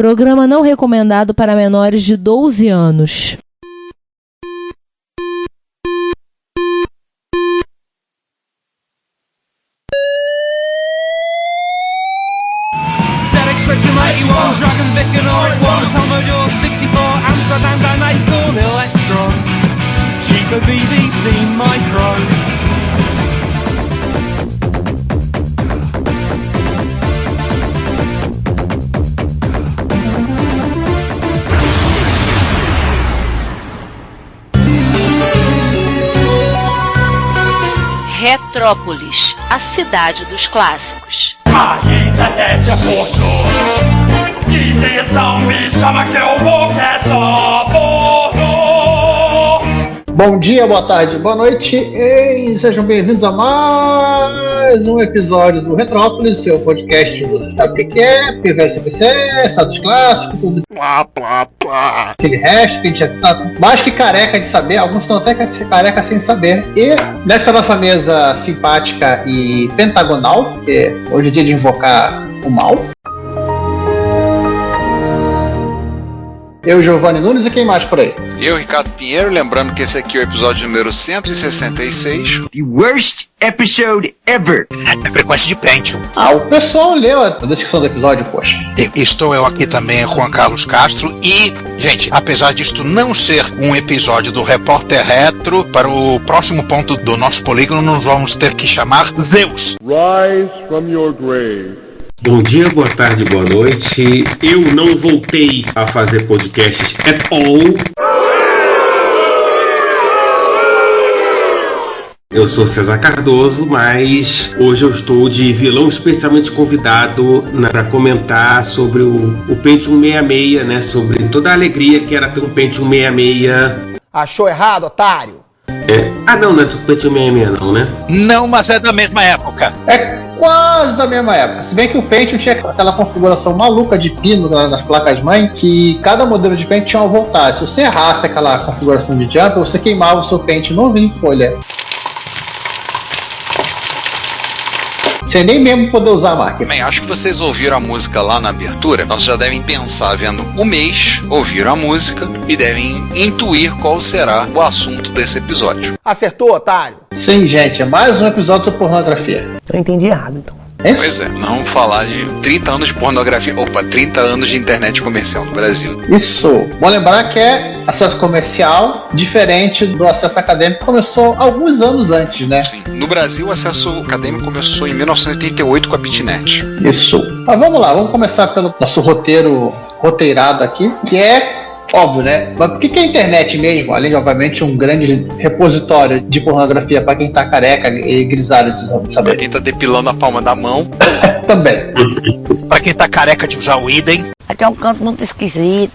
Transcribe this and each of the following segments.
Programa não recomendado para menores de 12 anos. Dragon Vic and R1, Commodore 64, Amsterdam Dynamic Electron, cheaper BBC Micro. Retrópolis, a cidade dos clássicos. Aí, Tete, que atenção, me chama que eu vou, que é só porno. Bom dia, boa tarde, boa noite e sejam bem-vindos a mais um episódio do Retrópolis, seu podcast. Você sabe o que é, PVS-CPC, Estados Clássicos, tudo. Plá, plá, plá. Aquele resto que a gente já tá mais que careca de saber, alguns estão até careca sem saber. E nessa nossa mesa simpática e pentagonal, porque hoje é dia de invocar o mal. Eu, Giovanni Nunes, e quem mais por aí? Eu, Ricardo Pinheiro, lembrando que esse aqui é o episódio número 166. The worst episode ever. É frequência de Pentium. O pessoal leu a descrição do episódio, poxa. Estou eu aqui também, Juan Carlos Castro, e, gente, apesar disto não ser um episódio do Repórter Retro, para o próximo ponto do nosso polígono, nós vamos ter que chamar Zeus. Rise from your grave. Bom dia, boa tarde, boa noite. Eu não voltei a fazer podcasts at all. Eu sou César Cardoso, mas hoje eu estou de vilão especialmente convidado para comentar sobre o Pentium 66, né? Sobre toda a alegria que era ter um Pentium 66. Achou errado, otário? Não é do Pentium 66 não, né? Não, mas é da mesma época. É quase da mesma época. Se bem que o Pentium tinha aquela configuração maluca de pino nas placas-mãe, que cada modelo de Pentium tinha uma voltagem. Se você errasse aquela configuração de jumper, você queimava o seu Pentium novinho em folha. Sem nem mesmo poder usar a máquina. Bem, acho que vocês ouviram a música lá na abertura. Nós já devem pensar vendo o mês, ouviram a música e devem intuir qual será o assunto desse episódio. Acertou, otário? Sim, gente, é mais um episódio de pornografia. Eu entendi errado, então. Pois é, não vamos falar de 30 anos de pornografia, 30 anos de internet comercial no Brasil. Isso. Bom lembrar que é acesso comercial, diferente do acesso acadêmico, que começou alguns anos antes, né? Sim. No Brasil, o acesso acadêmico começou em 1988 com a Bitnet. Isso. Mas vamos lá, vamos começar pelo nosso roteirado aqui, que é óbvio, né? Mas o que é a internet mesmo? Além de, obviamente, um grande repositório de pornografia para quem tá careca e grisalho de saber. Pra quem tá depilando a palma da mão. Também. Pra quem tá careca de usar o idem. Aqui é um canto muito esquisito.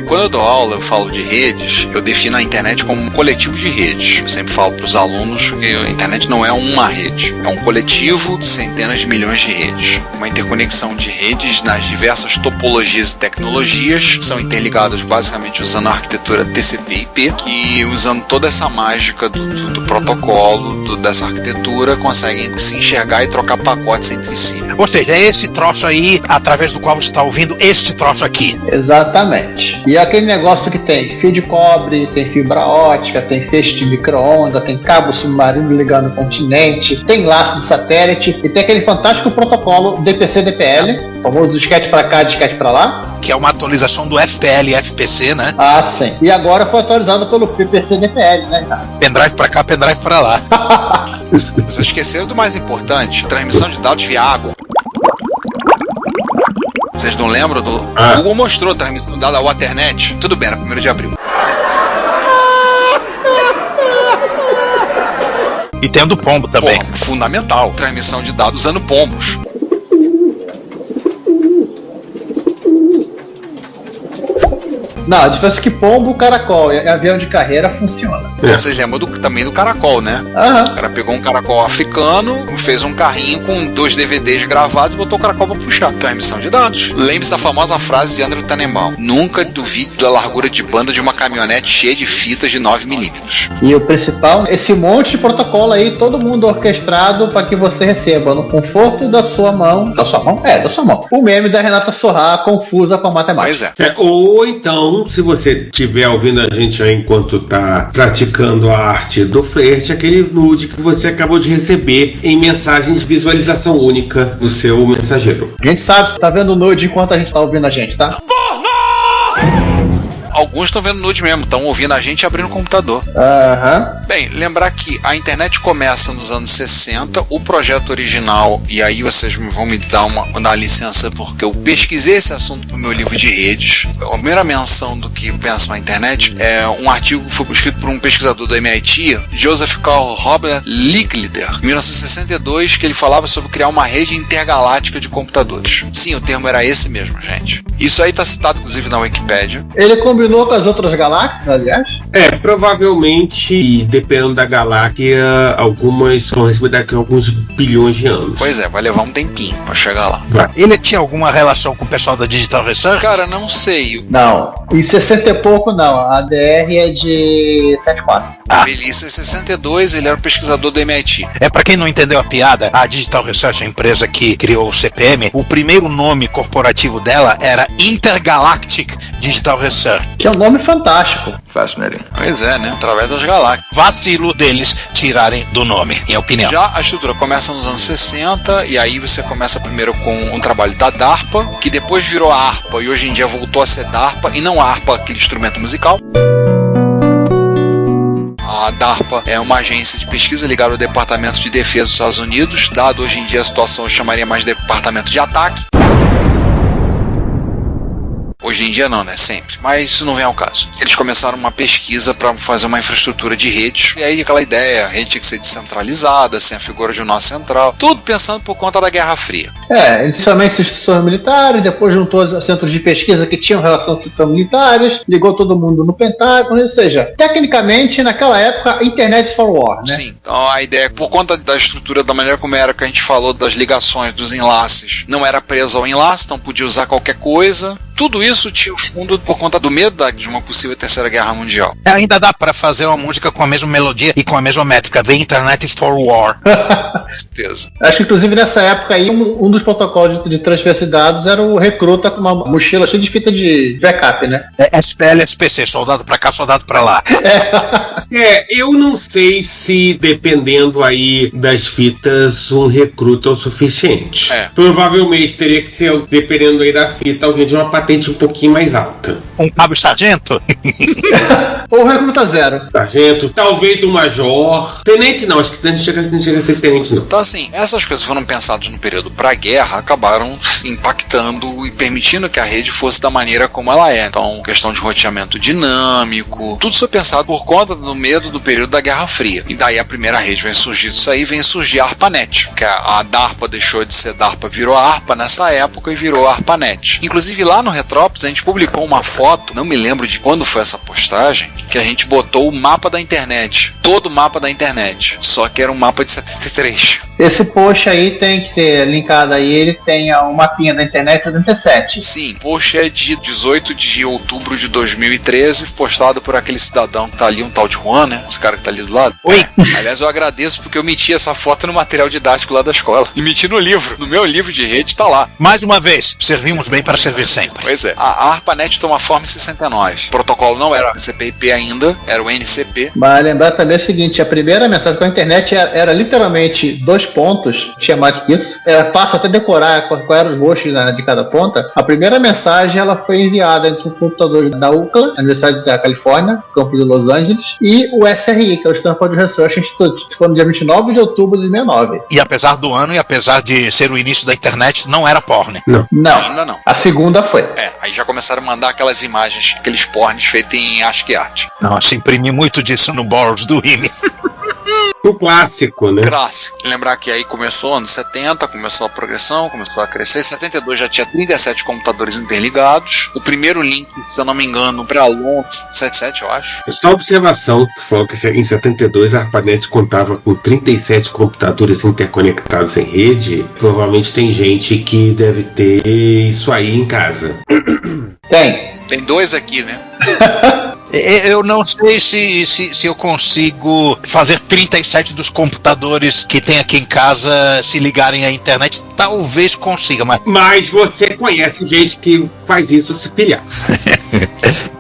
Quando eu dou aula, eu falo de redes, eu defino a internet como um coletivo de redes. Eu sempre falo para os alunos que a internet não é uma rede, é um coletivo de centenas de milhões de redes. Uma interconexão de redes nas diversas topologias e tecnologias, que são interligadas basicamente usando a arquitetura TCP/IP, que usando toda essa mágica do protocolo, dessa arquitetura, conseguem se enxergar e trocar pacotes entre si. Ou seja, é esse troço aí, através do qual você está ouvindo este troço aqui. Exatamente. E aquele negócio que tem fio de cobre, tem fibra ótica, tem feixe de micro-ondas, tem cabo submarino ligando o continente, tem laço de satélite e tem aquele fantástico protocolo DPC-DPL, famoso disquete pra cá, disquete pra lá. Que é uma atualização do FPL e FPC, né? Ah, sim. E agora foi atualizado pelo PPC-DPL, né, cara? Pendrive pra cá, pendrive pra lá. Vocês esqueceram do mais importante, transmissão de dados via água. Vocês não lembram do... O Google mostrou a transmissão de dados da Waternet. Tudo bem, era 1º de abril. E tendo pombo também. Porra, fundamental. Transmissão de dados usando pombos. Não, a diferença é que pombo, caracol e avião de carreira funciona. Vocês lembram também do caracol, né? O cara pegou um caracol africano, fez um carrinho com 2 DVDs gravados e botou o caracol pra puxar. Transmissão de dados. Lembre-se da famosa frase de Andrew Tannenbaum: nunca duvide da largura de banda de uma caminhonete cheia de fitas de 9mm. E o principal, esse monte de protocolo aí, todo mundo orquestrado para que você receba no conforto da sua mão. Da sua mão? É, da sua mão. O meme da Renata Sorrah confusa com a matemática. Pois é. Ou então, se você estiver ouvindo a gente aí enquanto tá praticando a arte do flerte, aquele nude que você acabou de receber em mensagem de visualização única no seu mensageiro. A gente sabe, tá vendo o nude enquanto a gente tá ouvindo a gente, tá? Alguns estão vendo nude mesmo, estão ouvindo a gente abrindo o computador. Bem, lembrar que a internet começa nos anos 60, o projeto original, e aí vocês vão me dar uma licença porque eu pesquisei esse assunto pro meu livro de redes. A primeira menção do que pensa na internet é um artigo que foi escrito por um pesquisador do MIT, Joseph Carl Robert Licklider, em 1962, que ele falava sobre criar uma rede intergaláctica de computadores. Sim, o termo era esse mesmo, gente. Isso aí está citado, inclusive, na Wikipédia. Ele combinou com as outras galáxias, aliás? Provavelmente, dependendo da galáxia, algumas vão receber daqui a alguns bilhões de anos. Pois é, vai levar um tempinho pra chegar lá. Ele tinha alguma relação com o pessoal da Digital Research? Cara, não sei. Não, em 60 e pouco não, a DR é de 74. Melissa, em 62, ele era o pesquisador do MIT. Pra quem não entendeu a piada, a Digital Research, a empresa que criou o CPM, o primeiro nome corporativo dela era Intergalactic Digital Research. Que é um nome fantástico. Fascinating. Pois é, né? Através das galáxias. Vacilo deles tirarem do nome, minha opinião. Já a estrutura começa nos anos 60, e aí você começa primeiro com um trabalho da DARPA, que depois virou a ARPA, e hoje em dia voltou a ser DARPA, e não a ARPA, aquele instrumento musical. A DARPA é uma agência de pesquisa ligada ao Departamento de Defesa dos Estados Unidos. Dado hoje em dia a situação, eu chamaria mais de Departamento de Ataque. Hoje em dia não, né? Sempre. Mas isso não vem ao caso. Eles começaram uma pesquisa para fazer uma infraestrutura de redes. E aí aquela ideia, a rede tinha que ser descentralizada, sem a figura de um nó central. Tudo pensando por conta da Guerra Fria. Inicialmente instituições militares, depois juntou os centros de pesquisa que tinham relação com instituições militares, ligou todo mundo no Pentágono, ou seja, tecnicamente, naquela época, Internet for War, né? Sim. Então a ideia, por conta da estrutura, da maneira como era que a gente falou, das ligações, dos enlaces, não era preso ao enlace, então podia usar qualquer coisa. Tudo isso tinha fundo por conta do medo de uma possível terceira guerra mundial. Ainda dá pra fazer uma música com a mesma melodia e com a mesma métrica, The Internet for War. Com certeza. Acho que inclusive nessa época aí, um dos protocolos de transferência de dados era o recruta com uma mochila cheia de fita de backup, né? SPL, SPC, soldado pra cá, soldado pra lá. Eu não sei se, dependendo aí das fitas, um recruta é o suficiente. Provavelmente teria que ser, dependendo aí da fita, alguém de uma patente um pouquinho mais alta. Um cabo sargento? Ou recruta zero. Sargento, talvez um major. Tenente não, acho que não chega a ser tenente não. Então assim, essas coisas foram pensadas no período pré-guerra, acabaram impactando e permitindo que a rede fosse da maneira como ela é. Então, questão de roteamento dinâmico, tudo isso foi pensado por conta do medo do período da Guerra Fria. E daí a primeira rede vem surgir disso aí, vem surgir a ARPANET, que a DARPA deixou de ser DARPA, virou a ARPA nessa época e virou a ARPANET. Inclusive lá no Retrópolis a gente publicou uma foto, não me lembro de quando foi essa postagem, que a gente botou o mapa da internet, todo o mapa da internet, só que era um mapa de 73. Esse post aí tem que ter linkado aí, ele tem um mapinha da internet 77. Sim, o post é de 18 de outubro de 2013, postado por aquele cidadão que tá ali, um tal de Juan, né? Esse cara que tá ali do lado. Oi! Aliás, eu agradeço porque eu meti essa foto no material didático lá da escola. E meti no livro, no meu livro de rede, tá lá. Mais uma vez, servimos bem para servir sempre. Pois é. A ARPANET toma forma em 69. O protocolo não era CP/IP ainda, era o NCP. Mas lembrar também o seguinte, a primeira mensagem com a internet era literalmente 2 pontos, tinha mais que isso. Era fácil até decorar qual eram os gostos de cada ponta. A primeira mensagem ela foi enviada entre o computador da UCLA, a Universidade da Califórnia, campo de Los Angeles, e o SRI, que é o Stanford Research Institute, que foi no dia 29 de outubro de 69. E apesar do ano e apesar de ser o início da internet, não era porn. Não. Ainda não. A segunda foi. Aí já começaram a mandar aquelas imagens, aqueles porns feitos em ASCII art. Nossa, imprimi muito disso no Boros do IME. Um clássico, né? Clássico. Lembrar que aí começou anos 70, começou a progressão, começou a crescer. Em 72 já tinha 37 computadores interligados. O primeiro link, se eu não me engano, para Londres, 77, eu acho. Só observação, que falou que em 72 a ARPANET contava com 37 computadores interconectados em rede. Provavelmente tem gente que deve ter isso aí em casa. Tem 2 aqui, né? Eu não sei se eu consigo fazer 37 dos computadores que tem aqui em casa se ligarem à internet. Talvez consiga, mas... Mas você conhece gente que faz isso se pilhar.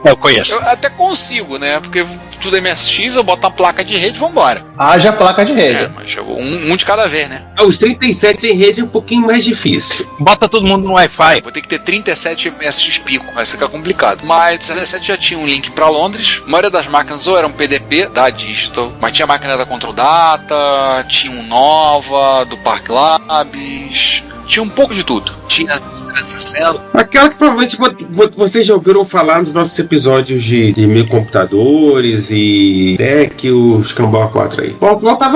Eu conheço. Eu até consigo, né? Porque tudo é MSX, eu boto uma placa de rede e vambora. Haja placa de rede. Mas um de cada vez, né? Os 37 em rede é um pouquinho mais difícil. Bota todo mundo no Wi-Fi. Vou ter que ter 37 MSX pico, vai ficar complicado. Mas 77 já tinha um link pra Londres. A maioria das máquinas ou eram PDP da Digital, mas tinha máquina da Control Data, tinha um Nova, do Park Labs, tinha um pouco de tudo. Tinha 360. Aquela que provavelmente vocês já ouviram falar nos nossos episódios de mil computadores e deck, os Cambau 4 aí. Volta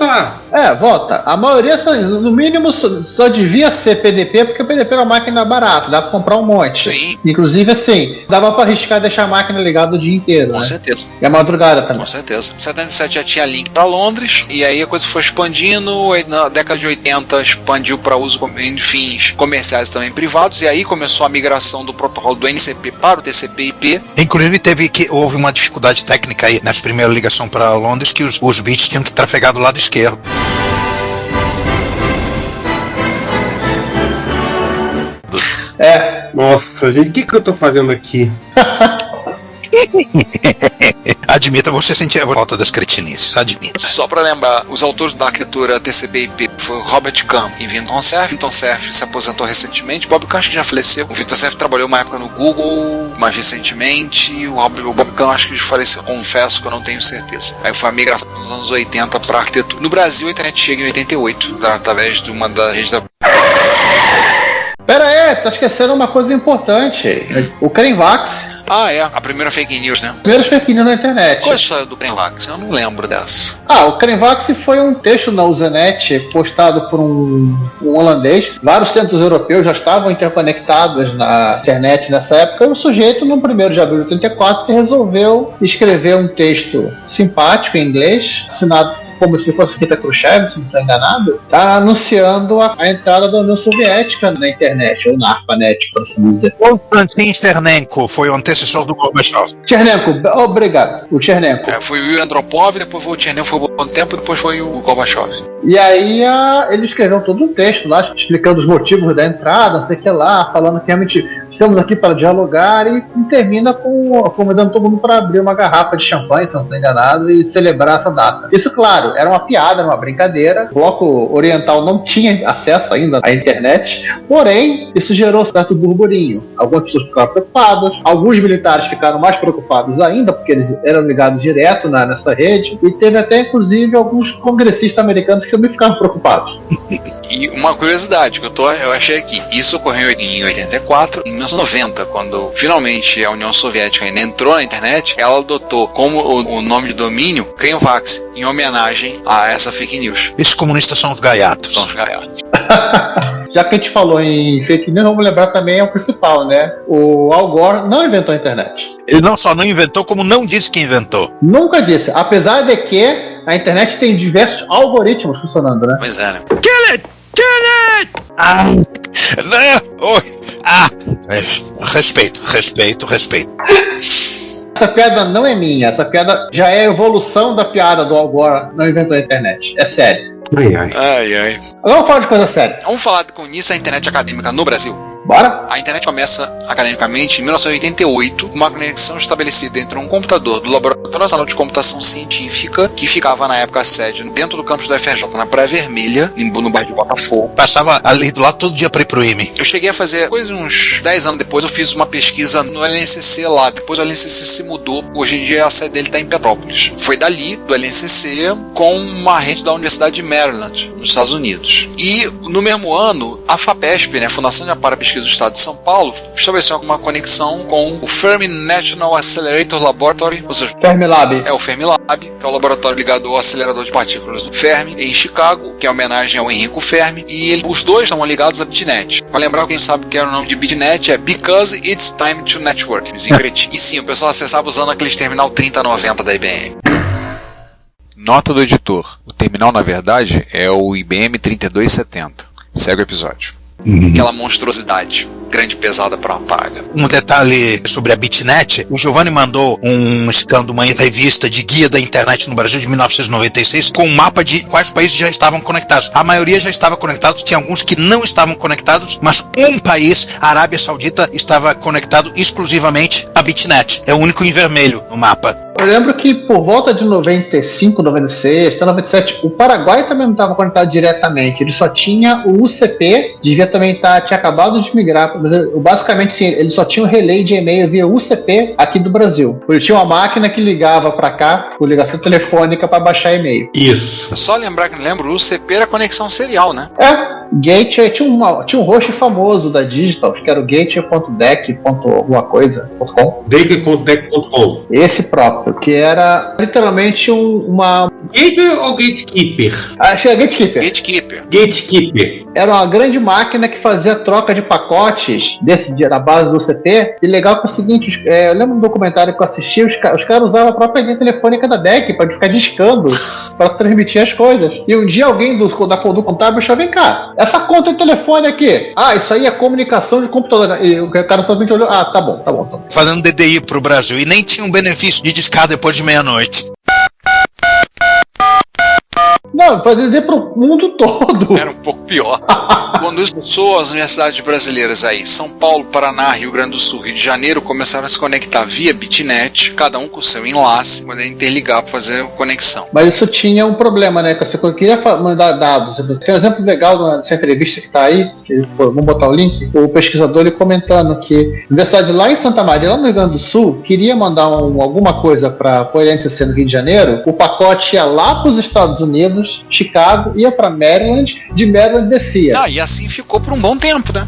lá. Volta. A maioria, no mínimo, só devia ser PDP, porque o PDP era uma máquina barata, dava pra comprar um monte. Sim. Inclusive, assim, dava pra arriscar deixar a máquina ligada o dia inteiro. Com certeza. E a madrugada também. Com certeza. Em 77 já tinha link pra Londres, e aí a coisa foi expandindo, aí na década de 80 expandiu pra uso em fins comerciais também privados, e aí começou a migração do protocolo do NCP para o TCP/IP. Inclusive houve uma dificuldade técnica aí nas primeiras ligações para Londres, que os bits tinham que trafegar do lado esquerdo. Nossa, gente, o que eu tô fazendo aqui? Admita, você sentia a volta das cretinices, admita. Só para lembrar, os autores da arquitetura TCP/IP foi o Robert Kahn e Vinton Cerf. Vinton Cerf se aposentou recentemente. Bob Kahn acho que já faleceu. O Vinton Cerf trabalhou uma época no Google, mais recentemente. O Bob Kahn acho que faleceu. Confesso que eu não tenho certeza. Aí foi a migração nos anos 80 para arquitetura. No Brasil, a internet chega em 88, através de uma da rede da... Pera aí, tá esquecendo uma coisa importante. O Crenvax. A primeira fake news, né? Primeira fake news na internet. Qual é a história do Crenvax? Eu não lembro dessa. O Crenvax foi um texto na Usenet postado por um holandês. Vários centros europeus já estavam interconectados na internet nessa época. E o sujeito, no 1º de abril de 84, resolveu escrever um texto simpático em inglês, assinado como se fosse Rita Khrushchev, se não estou enganado, está anunciando a entrada da União Soviética na internet, ou na ARPANET, por assim dizer. Konstantin Chernenko foi o antecessor do Gorbachev. Chernenko, obrigado. O Chernenko. Foi o Yuri Andropov, depois foi o Chernenko, foi por um tempo, depois foi o Gorbachev. E aí ele escreveu todo um texto lá, explicando os motivos da entrada, não sei o que lá, falando que realmente estamos aqui para dialogar, e termina convidando todo mundo para abrir uma garrafa de champanhe, se não estou enganado, e celebrar essa data. Isso, claro, era uma piada, era uma brincadeira. O Bloco Oriental não tinha acesso ainda à internet, porém, isso gerou certo burburinho. Algumas pessoas ficaram preocupadas, alguns militares ficaram mais preocupados ainda, porque eles eram ligados direto nessa rede, e teve até, inclusive, alguns congressistas americanos que também ficaram preocupados. E uma curiosidade que eu achei aqui, isso ocorreu em 84, em 1990, quando finalmente a União Soviética ainda entrou na internet, ela adotou como o nome de domínio Crenvax, em homenagem a essa fake news. Esses comunistas são os gaiatos. São os gaiatos. Já que a gente falou em fake news, vamos lembrar também o principal, né? O Al Gore não inventou a internet. Ele não só não inventou, como não disse que inventou. Nunca disse, apesar de que a internet tem diversos algoritmos funcionando, né? Pois é, né? Kill it! Kill it! Respeito. Essa piada não é minha, essa piada já é a evolução da piada do Al Gore não inventou a internet. É sério. Ai. Agora vamos falar de coisa séria. Vamos falar com isso a internet acadêmica no Brasil. Bora? A internet começa academicamente em 1988, com uma conexão estabelecida entre um computador do Laboratório Nacional de Computação Científica, que ficava na época sede dentro do campus da FRJ, na Praia Vermelha, no bairro de Botafogo. Passava ali do lado todo dia para ir pro IME. Eu cheguei a fazer, coisa uns 10 anos depois, eu fiz uma pesquisa no LNCC lá. Depois o LNCC se mudou, hoje em dia a sede dele está em Petrópolis. Foi dali, do LNCC, com uma rede da Universidade de Maryland, nos Estados Unidos. E no mesmo ano, a FAPESP, né, a Fundação de Amparo à Pesquisa Pesquisa do Estado de São Paulo estabeleceu uma conexão com o Fermi National Accelerator Laboratory, ou seja, Fermilab. É o Fermilab, que é o laboratório ligado ao acelerador de partículas do Fermi, em Chicago, que é homenagem ao Enrico Fermi, e os dois estavam ligados a BitNet. Para lembrar, quem sabe que era o nome de BitNet é Because It's Time to Network. E sim, o pessoal acessava usando aqueles terminal 3090 da IBM. Nota do editor. O terminal, na verdade, é o IBM 3270. Segue o episódio. Aquela monstruosidade, grande e pesada para uma praga. Um detalhe sobre a BitNet: o Giovanni mandou uma revista de guia da internet no Brasil de 1996 com um mapa de quais países já estavam conectados. A maioria já estava conectado, tinha alguns que não estavam conectados, mas um país, a Arábia Saudita, estava conectado exclusivamente à BitNet. É o único em vermelho no mapa. Eu lembro que por volta de 95, 96, até 97, o Paraguai também não estava conectado diretamente. Ele só tinha o UCP, devia também tinha acabado de migrar. Basicamente, sim, ele só tinha um relay de e-mail via UCP aqui do Brasil. Ele tinha uma máquina que ligava para cá, por ligação telefônica, para baixar e-mail. Isso. Só lembrar que lembro, o UCP era conexão serial, né? Gateway tinha um host famoso da Digital, que era o gateway.deck.alguma.com. Deck.deck.com. Esse próprio, que era literalmente uma... Gateway ou Gatekeeper? Acho que era Gatekeeper. Gatekeeper. Era uma grande máquina que fazia troca de pacotes na base do UCP. E legal que é o seguinte, eu lembro do documentário que eu assisti, os caras usavam a própria linha telefônica da DEC para ficar discando, para transmitir as coisas. E um dia alguém do contábil achou, vem cá, essa conta de telefone aqui, isso aí é comunicação de computador. E o cara somente olhou, tá bom. Fazendo DDI pro Brasil, e nem tinha um benefício de discar depois de meia-noite. Não, fazia dizer pro mundo todo. Era um pouco pior. Quando isso começou, as universidades brasileiras aí, São Paulo, Paraná, Rio Grande do Sul, Rio de Janeiro, começaram a se conectar via BitNet, cada um com seu enlace, poder interligar para fazer conexão. Mas isso tinha um problema, né? Que você queria mandar dados. Tem um exemplo legal dessa entrevista que tá aí, vamos botar o link, o pesquisador ele comentando que a universidade lá em Santa Maria, lá no Rio Grande do Sul, queria mandar alguma coisa para o NCC no Rio de Janeiro, o pacote ia lá para os Estados Unidos, Chicago, ia para Maryland, de Maryland descia. E assim ficou por um bom tempo, né?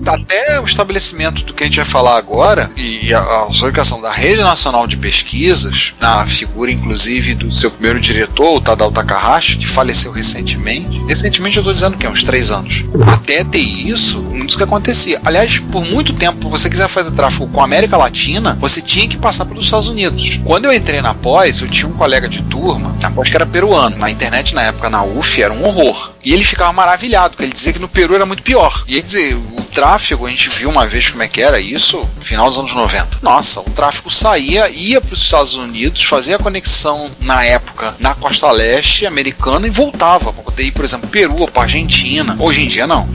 Até o estabelecimento do que a gente vai falar agora e a organização da Rede Nacional de Pesquisas, na figura inclusive do seu primeiro diretor, o Tadao Takahashi, que faleceu recentemente. Recentemente eu estou dizendo que uns 3 anos. Até ter isso, muito que acontecia. Aliás, por muito tempo, se você quiser fazer tráfego com a América Latina, você tinha que passar pelos Estados Unidos. Quando eu entrei na pós, eu tinha um colega de turma, na pós que era peruano, na internet na época na UF era um horror. E ele ficava maravilhado, porque ele dizia que no Peru era muito pior. E ele dizia, o tráfego, a gente viu uma vez como é que era isso, final dos anos 90. Nossa, o tráfego ia para os Estados Unidos, fazia a conexão na época na costa leste americana e voltava para poder ir, por exemplo, Peru ou para Argentina. Hoje em dia não,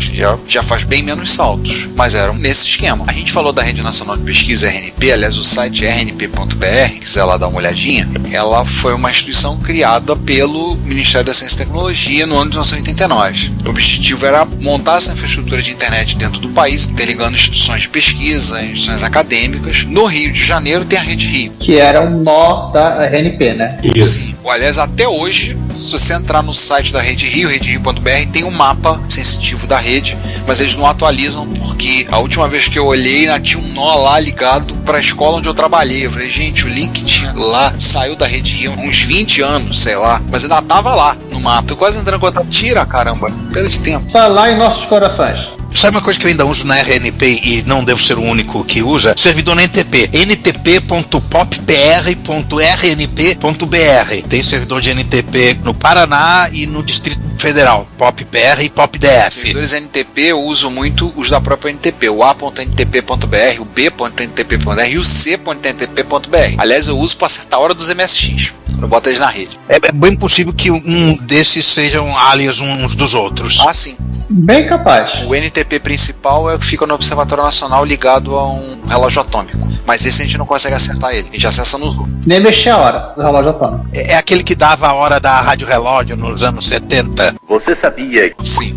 já faz bem menos saltos, mas eram nesse esquema. A gente falou da Rede Nacional de Pesquisa, RNP, aliás o site é rnp.br, quiser lá dar uma olhadinha. Ela foi uma instituição criada pelo Ministério da Ciência e Tecnologia no ano de 1989. O objetivo era montar essa infraestrutura de internet dentro do país, interligando instituições de pesquisa, instituições acadêmicas. No Rio de Janeiro tem a Rede Rio, que era um nó da RNP, né? Isso. Sim. Aliás, até hoje, se você entrar no site da Rede Rio, rederio.br, tem um mapa sensitivo da rede, mas eles não atualizam porque a última vez que eu olhei, tinha um nó lá ligado para a escola onde eu trabalhei. Eu falei, gente, o link tinha lá, saiu da Rede Rio uns 20 anos, sei lá, mas ainda tava lá no mapa. Eu quase entrando em contato, tira, caramba, perda de tempo. Tá lá em nossos corações. Sabe uma coisa que eu ainda uso na RNP e não devo ser o único que usa? Servidor na NTP. ntp.poppr.rnp.br. Tem servidor de NTP no Paraná e no Distrito Federal. PopBR e PopDF. Servidores NTP eu uso muito os da própria NTP. O a.ntp.br, o b.ntp.br e o c.ntp.br. Aliás, eu uso para acertar a hora dos MSX. Eu boto eles na rede. É bem possível que um desses sejam alias uns dos outros. Sim. Bem capaz. O NTP principal é o que fica no Observatório Nacional ligado a um relógio atômico. Mas esse a gente não consegue acertar ele. A gente acessa nos outros. Nem mexer a hora do relógio atômico. É aquele que dava a hora da rádio relógio nos anos 70. Você sabia? Sim.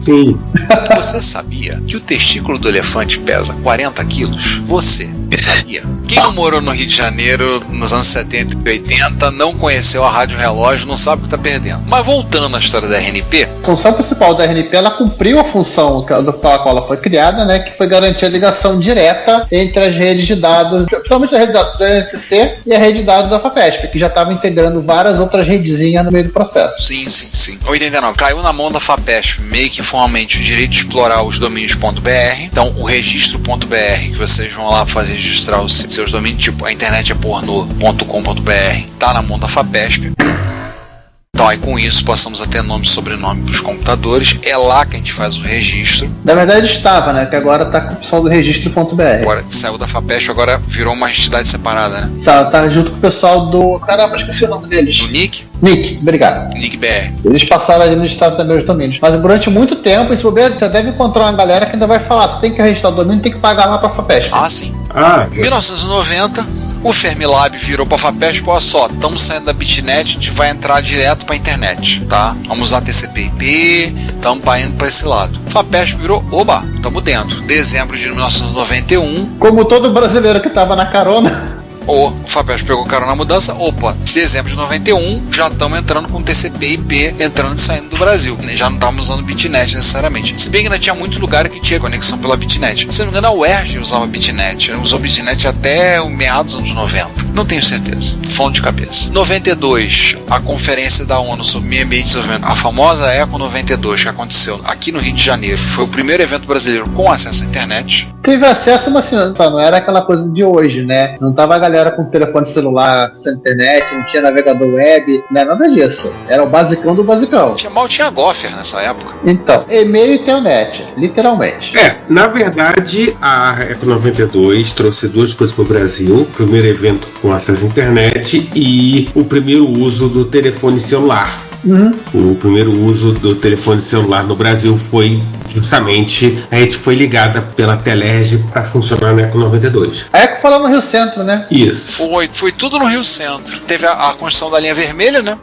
Você sabia que o testículo do elefante pesa 40 quilos? Você sabia? Quem não morou no Rio de Janeiro nos anos 70 e 80 não conheceu a rádio relógio, não sabe o que está perdendo. Mas voltando à história da RNP, a função principal da RNP, ela cumpriu uma função do qual ela foi criada, né, que foi garantir a ligação direta entre as redes de dados, principalmente a rede de dados do NCC e a rede de dados da FAPESP, que já estava integrando várias outras redezinhas no meio do processo. Sim. 89. Caiu na mão da FAPESP meio que formalmente o direito de explorar os domínios .br. Então, o registro.br, que vocês vão lá fazer registrar os seus domínios, tipo a internet é pornô.com.br, tá na mão da FAPESP. Então, aí com isso passamos a ter nome e sobrenome para os computadores. É lá que a gente faz o registro. Na verdade estava, né? Que agora tá com o pessoal do registro.br. Agora saiu da FAPESP, agora virou uma entidade separada, né? Tá junto com o pessoal do... Caramba, esqueci o nome deles. Do NIC? NIC, obrigado. NIC BR. Eles passaram a administrar também os domínios. Mas durante muito tempo, esse bobeira, você deve encontrar uma galera que ainda vai falar, você tem que registrar o domínio, tem que pagar lá pra FAPESP. Ah, sim. Em 1990, o Fermilab virou pra FAPESP, olha só, estamos saindo da BitNet, a gente vai entrar direto pra internet, tá? Vamos usar TCP/IP, estamos indo pra esse lado. FAPESP virou, oba, estamos dentro. Dezembro de 1991. Como todo brasileiro que tava na carona... O FAPESP pegou o cara na mudança, dezembro de 91, já estamos entrando com TCP/IP, entrando e saindo do Brasil. Já não estávamos usando BitNet necessariamente. Se bem que ainda tinha muito lugar que tinha conexão pela BitNet. Se não me engano, a UERJ usava BitNet. Usou BitNet até o meados dos anos 90. Não tenho certeza. Falando de cabeça. 92, a conferência da ONU sobre meio ambiente e desenvolvimento. A famosa Eco 92, que aconteceu aqui no Rio de Janeiro. Foi o primeiro evento brasileiro com acesso à internet. Teve acesso, mas não era aquela coisa de hoje, né? Não tava a galera com telefone celular, sem internet, não tinha navegador web, não é nada disso. Era o basicão do basicão. Mal tinha Gopher nessa época. Então, e-mail e internet, literalmente. Na verdade, a Eco 92 trouxe duas coisas para o Brasil. O primeiro evento com acesso à internet e o primeiro uso do telefone celular. O primeiro uso do telefone celular no Brasil foi justamente, a gente foi ligada pela Telerge para funcionar na Eco 92. A Eco foi lá no Rio Centro, né? Isso. Foi tudo no Rio Centro. Teve a construção da linha vermelha, né?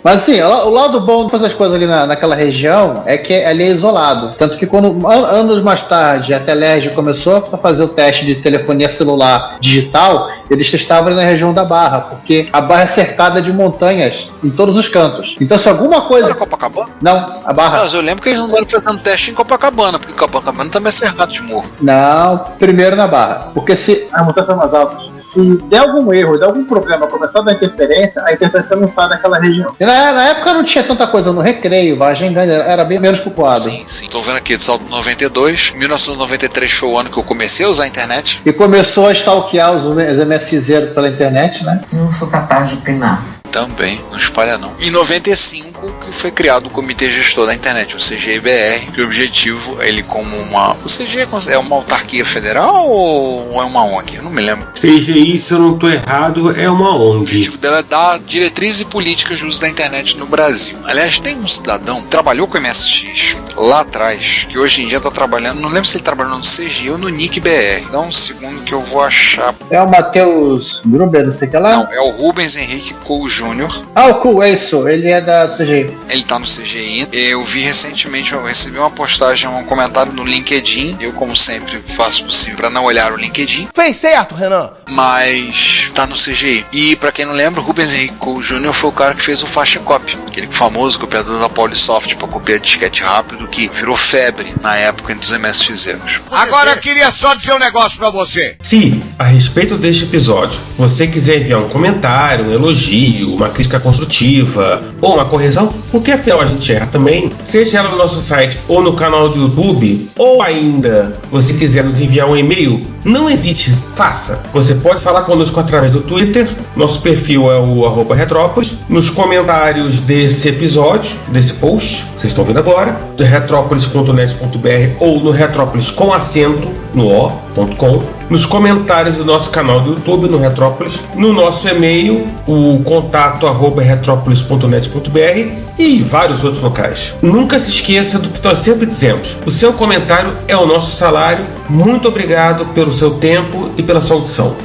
Mas assim, o lado bom de fazer as coisas ali naquela região é que ali é isolado. Tanto que quando, anos mais tarde, a Telerge começou a fazer o teste de telefonia celular digital, eles testavam ali na região da Barra, porque a Barra é cercada de montanhas em todos os cantos. Então se alguma coisa... Era Copacabana? Não, a Barra. Mas eu lembro que eles não estavam fazendo teste em Copacabana, porque Copacabana também é cercado de morro. Não, primeiro na Barra. Porque se as montanhas são mais altas, se der algum erro, der algum problema, começar a dar interferência, a interferência não sai daquela região. E na época não tinha tanta coisa no Recreio, Vargem Grande era bem menos povoado. Sim. Estou vendo aqui, de salto 92. 1993 foi o ano que eu comecei a usar a internet. E começou a stalkear os MSZeros pela internet, né? Não sou capaz de opinar. Também, não espalha não. Em 95 que foi criado o Comitê Gestor da Internet, o CGI-BR, que o objetivo, ele como uma... O CGI é uma autarquia federal ou é uma ONG? Eu não me lembro. CGI, se eu não estou errado, é uma ONG. O objetivo dela é dar diretrizes e políticas de uso da internet no Brasil. Aliás, tem um cidadão que trabalhou com o MSX lá atrás, que hoje em dia está trabalhando, não lembro se ele trabalhou no CGI ou no NIC-BR. Dá um segundo que eu vou achar. É o Matheus Gruber, não sei o que lá? Não, é o Rubens Henrique Cole Jr. O Cool, é isso, ele é da CGI. Ele tá no CGI. Eu vi recentemente, eu recebi uma postagem, um comentário no LinkedIn. Eu, como sempre, faço o possível para não olhar o LinkedIn. Fez certo, Renan. Mas tá no CGI. E pra quem não lembra, o Rubens Henrique Cole Jr. foi o cara que fez o Fast Copy, aquele famoso copiador da Polysoft para copiar disquete rápido, que virou febre na época entre os MSXeros. Agora eu queria só dizer um negócio pra você. Se, a respeito deste episódio, você quiser enviar um comentário, um elogio, uma crítica construtiva ou uma correção, porque afinal a gente erra também, seja ela no nosso site ou no canal do YouTube, ou ainda você quiser nos enviar um e-mail, não hesite, faça. Você pode falar conosco através do Twitter, nosso perfil é o @Retrópolis, nos comentários desse episódio, desse post, vocês estão vendo agora, do retropolis.net.br ou no Retrópolis com acento no o.com, nos comentários do nosso canal do YouTube no Retrópolis, no nosso e-mail, o contato @retropolis.net.br e vários outros locais. Nunca se esqueça do que nós sempre dizemos: o seu comentário é o nosso salário. Muito obrigado pelo seu tempo e pela sua audição.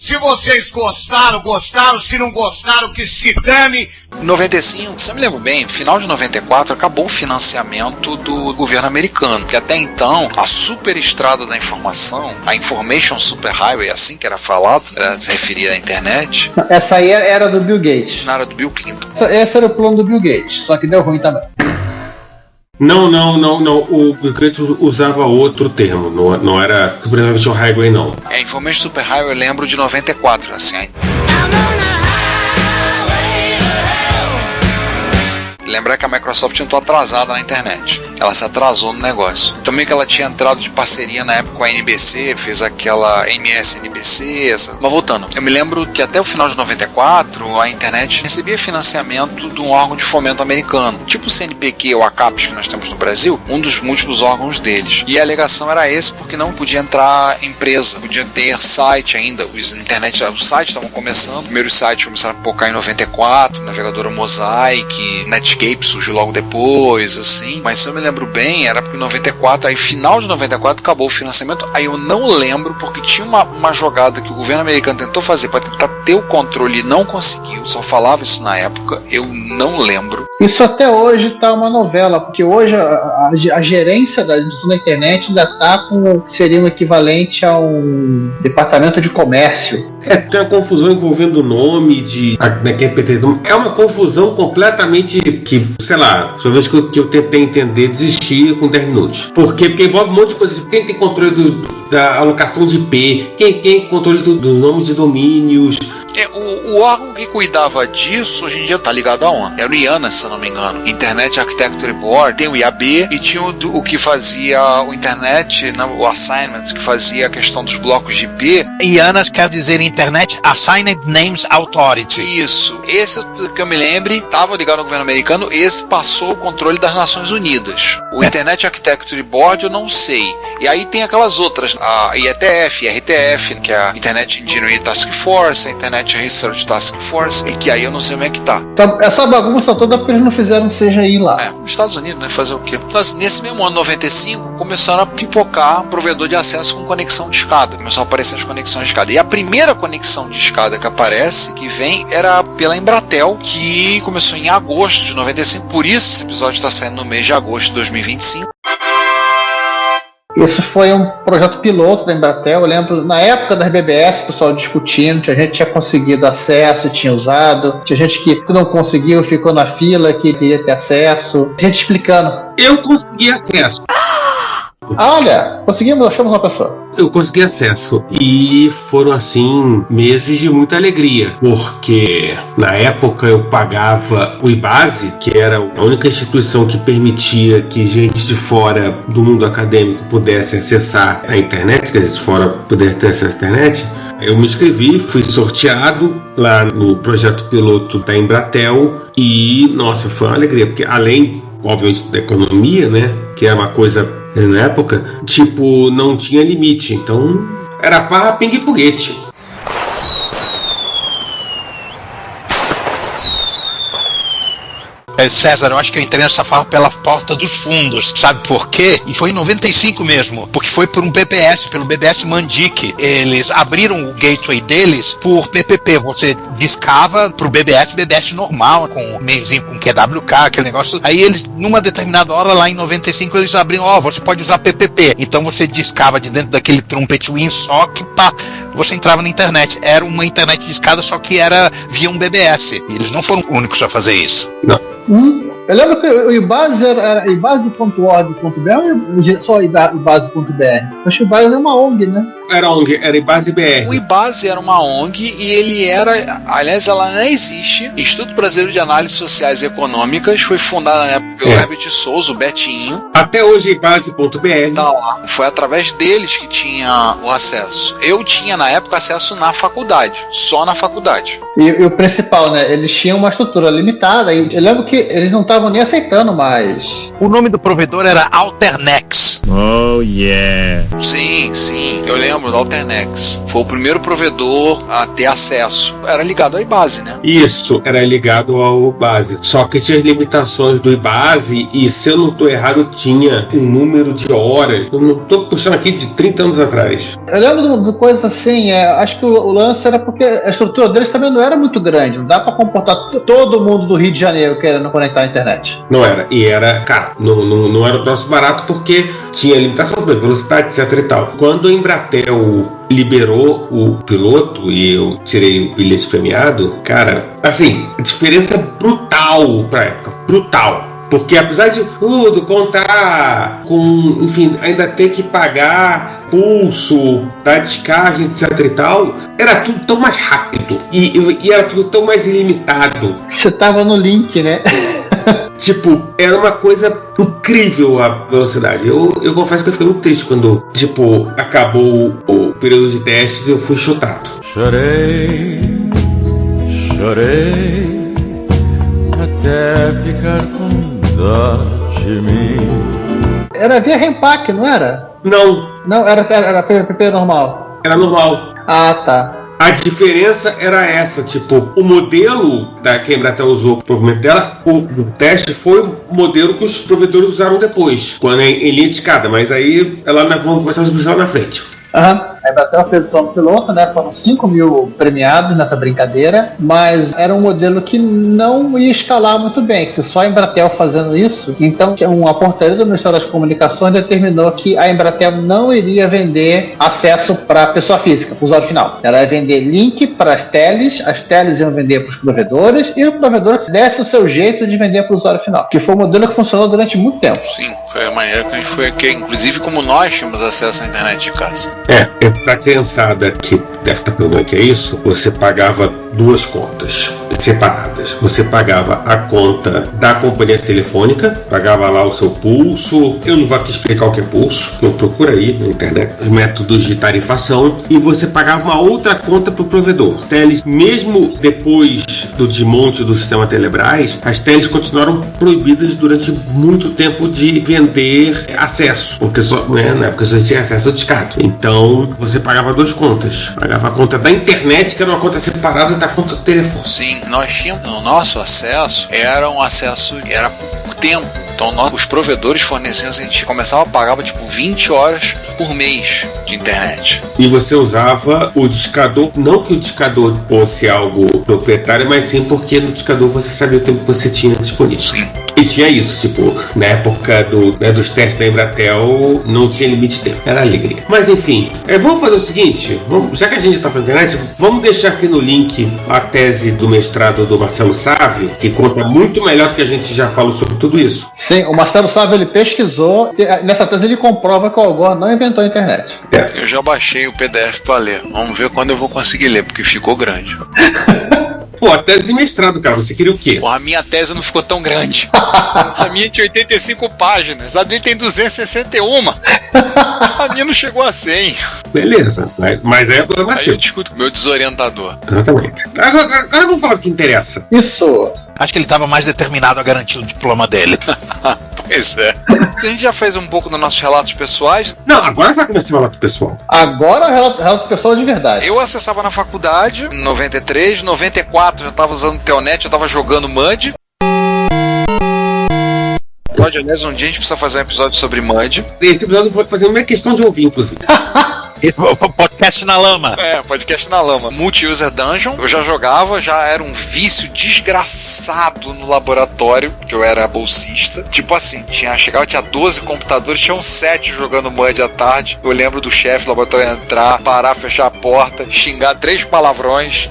Se vocês gostaram, gostaram. Se não gostaram, que se dane. 95, se eu me lembro bem, final de 94 acabou o financiamento do governo americano, porque até então a superestrada da informação, a Information Superhighway, assim que era falado, se referia à internet. Essa aí era do Bill Gates. Não, era do Bill Clinton. Esse era o plano do Bill Gates, só que deu ruim também. Não. O Bill Gates usava outro termo, não era Information Highway, não. Information Superhighway eu lembro de 94, assim. Lembrar que a Microsoft não estava atrasada na internet. Ela se atrasou no negócio. Também que ela tinha entrado de parceria na época com a NBC, fez aquela MS-NBC. Mas voltando, eu me lembro que até o final de 94 a internet recebia financiamento de um órgão de fomento americano, tipo o CNPq ou a CAPES que nós temos no Brasil, um dos múltiplos órgãos deles. E a alegação era esse porque não podia entrar empresa, podia ter site ainda. Os sites estavam começando, os primeiros sites começaram a focar em 94, navegadora Mosaic, Netscape surgiu logo depois, assim. Mas se eu me lembro bem, era porque em 94, aí final de 94 acabou o financiamento. Aí eu não lembro, porque tinha uma jogada que o governo americano tentou fazer para tentar ter o controle e não conseguiu, só falava isso na época, eu não lembro. Isso até hoje tá uma novela, porque hoje a gerência da internet ainda tá com o que seria um equivalente a um departamento de comércio. Tem uma confusão envolvendo o nome de é uma confusão completamente que, sei lá, só vez que eu tentei entender, desistir com 10 minutos. Por quê? Porque envolve um monte de coisas. Quem tem controle da alocação de IP, quem tem controle do nome de domínios. O órgão que cuidava disso hoje em dia tá ligado aonde? Era o IANA, se eu não me engano. Internet Architecture Board, tem o IAB e tinha o que fazia o Internet, o Assignment, que fazia a questão dos blocos de IP. IANA quer dizer Internet Assigned Names Authority. Isso. Esse que eu me lembre, estava ligado ao governo americano, esse passou o controle das Nações Unidas. O Internet Architecture Board eu não sei. E aí tem aquelas outras, a IETF, a RTF, que é a Internet Engineering Task Force, a Internet Research Task Force, e que aí eu não sei como é que tá. Essa bagunça toda porque eles não fizeram CGI lá. Nos Estados Unidos, né? Fazer o quê? Então, nesse mesmo ano, 95, começaram a pipocar provedor de acesso com conexão de escada. Começaram a aparecer as conexões de escada. E a primeira conexão de escada que aparece, que vem, era pela Embratel, que começou em agosto de 95. Por isso esse episódio está saindo no mês de agosto de 2025. Isso foi um projeto piloto da Embratel. Eu lembro, na época das BBS, o pessoal discutindo, tinha gente que tinha conseguido acesso, tinha usado, tinha gente que não conseguiu, ficou na fila, que queria ter acesso, gente explicando. Eu consegui acesso. Olha, conseguimos, achamos uma pessoa. Eu consegui acesso e foram assim meses de muita alegria, porque na época eu pagava o IBASE, que era a única instituição que permitia que gente de fora do mundo acadêmico pudesse acessar a internet, quer dizer, de fora pudesse ter acesso à internet. Eu me inscrevi, fui sorteado lá no projeto piloto da Embratel e, nossa, foi uma alegria, porque além, obviamente, da economia, né, que é uma coisa na época, tipo, não tinha limite, então era farra, pingue e foguete. César, eu acho que eu entrei nessa farra pela porta dos fundos, sabe por quê? E foi em 95 mesmo, porque foi por um BBS, pelo BBS Mandic. Eles abriram o gateway deles por PPP, você discava pro BBS normal, com meiozinho com QWK, aquele negócio. Aí eles, numa determinada hora lá em 95, eles abriram, você pode usar PPP. Então você discava de dentro daquele trumpet WinSock, pá, você entrava na internet. Era uma internet de escada, só que era via um BBS. E eles não foram únicos a fazer isso. Não. Eu lembro que o IBASE era ibase.org.br ou só ibase.br? Acho que o IBASE era uma ONG, né? Era ONG, era IBASE BR. O IBASE era uma ONG e ele era, aliás, ela não existe. Instituto Brasileiro de Análises Sociais e Econômicas, foi fundada na época pelo Herbert de Souza, o Betinho. Até hoje ibase.br. Tá lá. Foi através deles que tinha o acesso. Eu tinha na época acesso na faculdade, só na faculdade. E o principal, né? Eles tinham uma estrutura limitada e eu lembro que eles não estavam nem aceitando mais. O nome do provedor era Alternex. Oh, yeah. Sim. Eu lembro do Alternex. Foi o primeiro provedor a ter acesso. Era ligado ao IBASE, né? Isso, era ligado ao IBASE. Só que tinha as limitações do IBASE e, se eu não estou errado, tinha um número de horas. Eu não estou puxando aqui de 30 anos atrás. Eu lembro de coisas assim, acho que o lance era porque a estrutura deles também não era muito grande. Não dá para comportar todo mundo do Rio de Janeiro querendo conectar a internet. Não era. E era, cara, não era o troço barato porque tinha limitação de velocidade, etc e tal. Quando a Embratel liberou o piloto e eu tirei o bilhete premiado, cara, assim, a diferença é brutal pra época. Brutal. Porque apesar de tudo contar com, enfim, ainda ter que pagar pulso, da descarga, etc e tal, era tudo tão mais rápido e era tudo tão mais ilimitado. Você tava no link, né? Tipo, era uma coisa incrível a velocidade. Eu confesso que eu fiquei muito triste quando, tipo, acabou o período de testes e eu fui chutado. Chorei, chorei, até ficar com dó de mim. Era via Rempack, não era? Não. Não, era PPP normal. Era normal. Ah, tá. A diferença era essa, tipo, o modelo que a Embratel usou para o provedor dela, o teste foi o modelo que os provedores usaram depois, quando em linha de escada, mas aí vamos conversar sobre isso lá na frente. Aham. A Embratel fez o plano piloto, né? Foram 5 mil premiados nessa brincadeira, mas era um modelo que não ia escalar muito bem, que se só a Embratel fazendo isso, então uma portaria do Ministério das Comunicações determinou que a Embratel não iria vender acesso para a pessoa física, para o usuário final. Ela ia vender link para as teles iam vender para os provedores, e o provedor desse o seu jeito de vender para o usuário final, que foi um modelo que funcionou durante muito tempo. Sim, foi a maneira que a gente foi aqui, inclusive como nós tínhamos acesso à internet de casa. Pra criançada que deve estar perguntando que é isso, você pagava duas contas separadas. Você pagava a conta da companhia telefônica, pagava lá o seu pulso. Eu não vou aqui explicar o que é pulso, eu procuro aí na internet os métodos de tarifação, e você pagava uma outra conta para o provedor. Teles, mesmo depois do desmonte do sistema Telebrás, as teles continuaram proibidas durante muito tempo de vender acesso, porque só, na época só tinha acesso ao discado. Então você pagava duas contas. Pagava a conta da internet, que era uma conta separada da conta do telefone. Sim, nós tínhamos, o nosso acesso era por tempo. Então os provedores forneciam, a gente começava a pagar tipo 20 horas por mês de internet. E você usava o discador, não que o discador fosse algo proprietário, mas sim porque no discador você sabia o tempo que você tinha disponível. Sim. E tinha isso, tipo, na época dos testes da Embratel, não tinha limite de tempo, era alegria. Mas enfim, vamos fazer o seguinte, já que a gente está falando internet, vamos deixar aqui no link a tese do mestrado do Marcelo Sávio, que conta muito melhor do que a gente já falou sobre tudo isso. Sim, o Marcelo Sávio ele pesquisou, nessa tese ele comprova que o Al Gore não inventou a internet. Eu já baixei o PDF para ler, vamos ver quando eu vou conseguir ler, porque ficou grande. Pô, a tese de mestrado, cara, você queria o quê? Pô, a minha tese não ficou tão grande. A minha tinha 85 páginas, a dele tem 261. A minha não chegou a 100. Beleza, mas é problema seu. Aí eu discuto com o meu desorientador. Exatamente. Agora vamos falar do que interessa. Isso. Acho que ele estava mais determinado a garantir o diploma dele. Pois é. A gente já fez um pouco dos nossos relatos pessoais. Não, agora vai começar o relato pessoal. Agora é relato pessoal de verdade. Eu acessava na faculdade, em 93, 94 já tava usando Telnet, já tava jogando MUD. Aliás, um dia a gente precisa fazer um episódio sobre MUD. Esse episódio eu vou fazer uma questão de ouvir, inclusive. Podcast na lama. Podcast na lama. Multi-User Dungeon, eu já jogava, já era um vício desgraçado no laboratório, que eu era bolsista. Tipo assim, chegava, tinha 12 computadores, tinham 7 jogando MUD à tarde. Eu lembro do chefe do laboratório entrar, parar, fechar a porta, xingar 3 palavrões.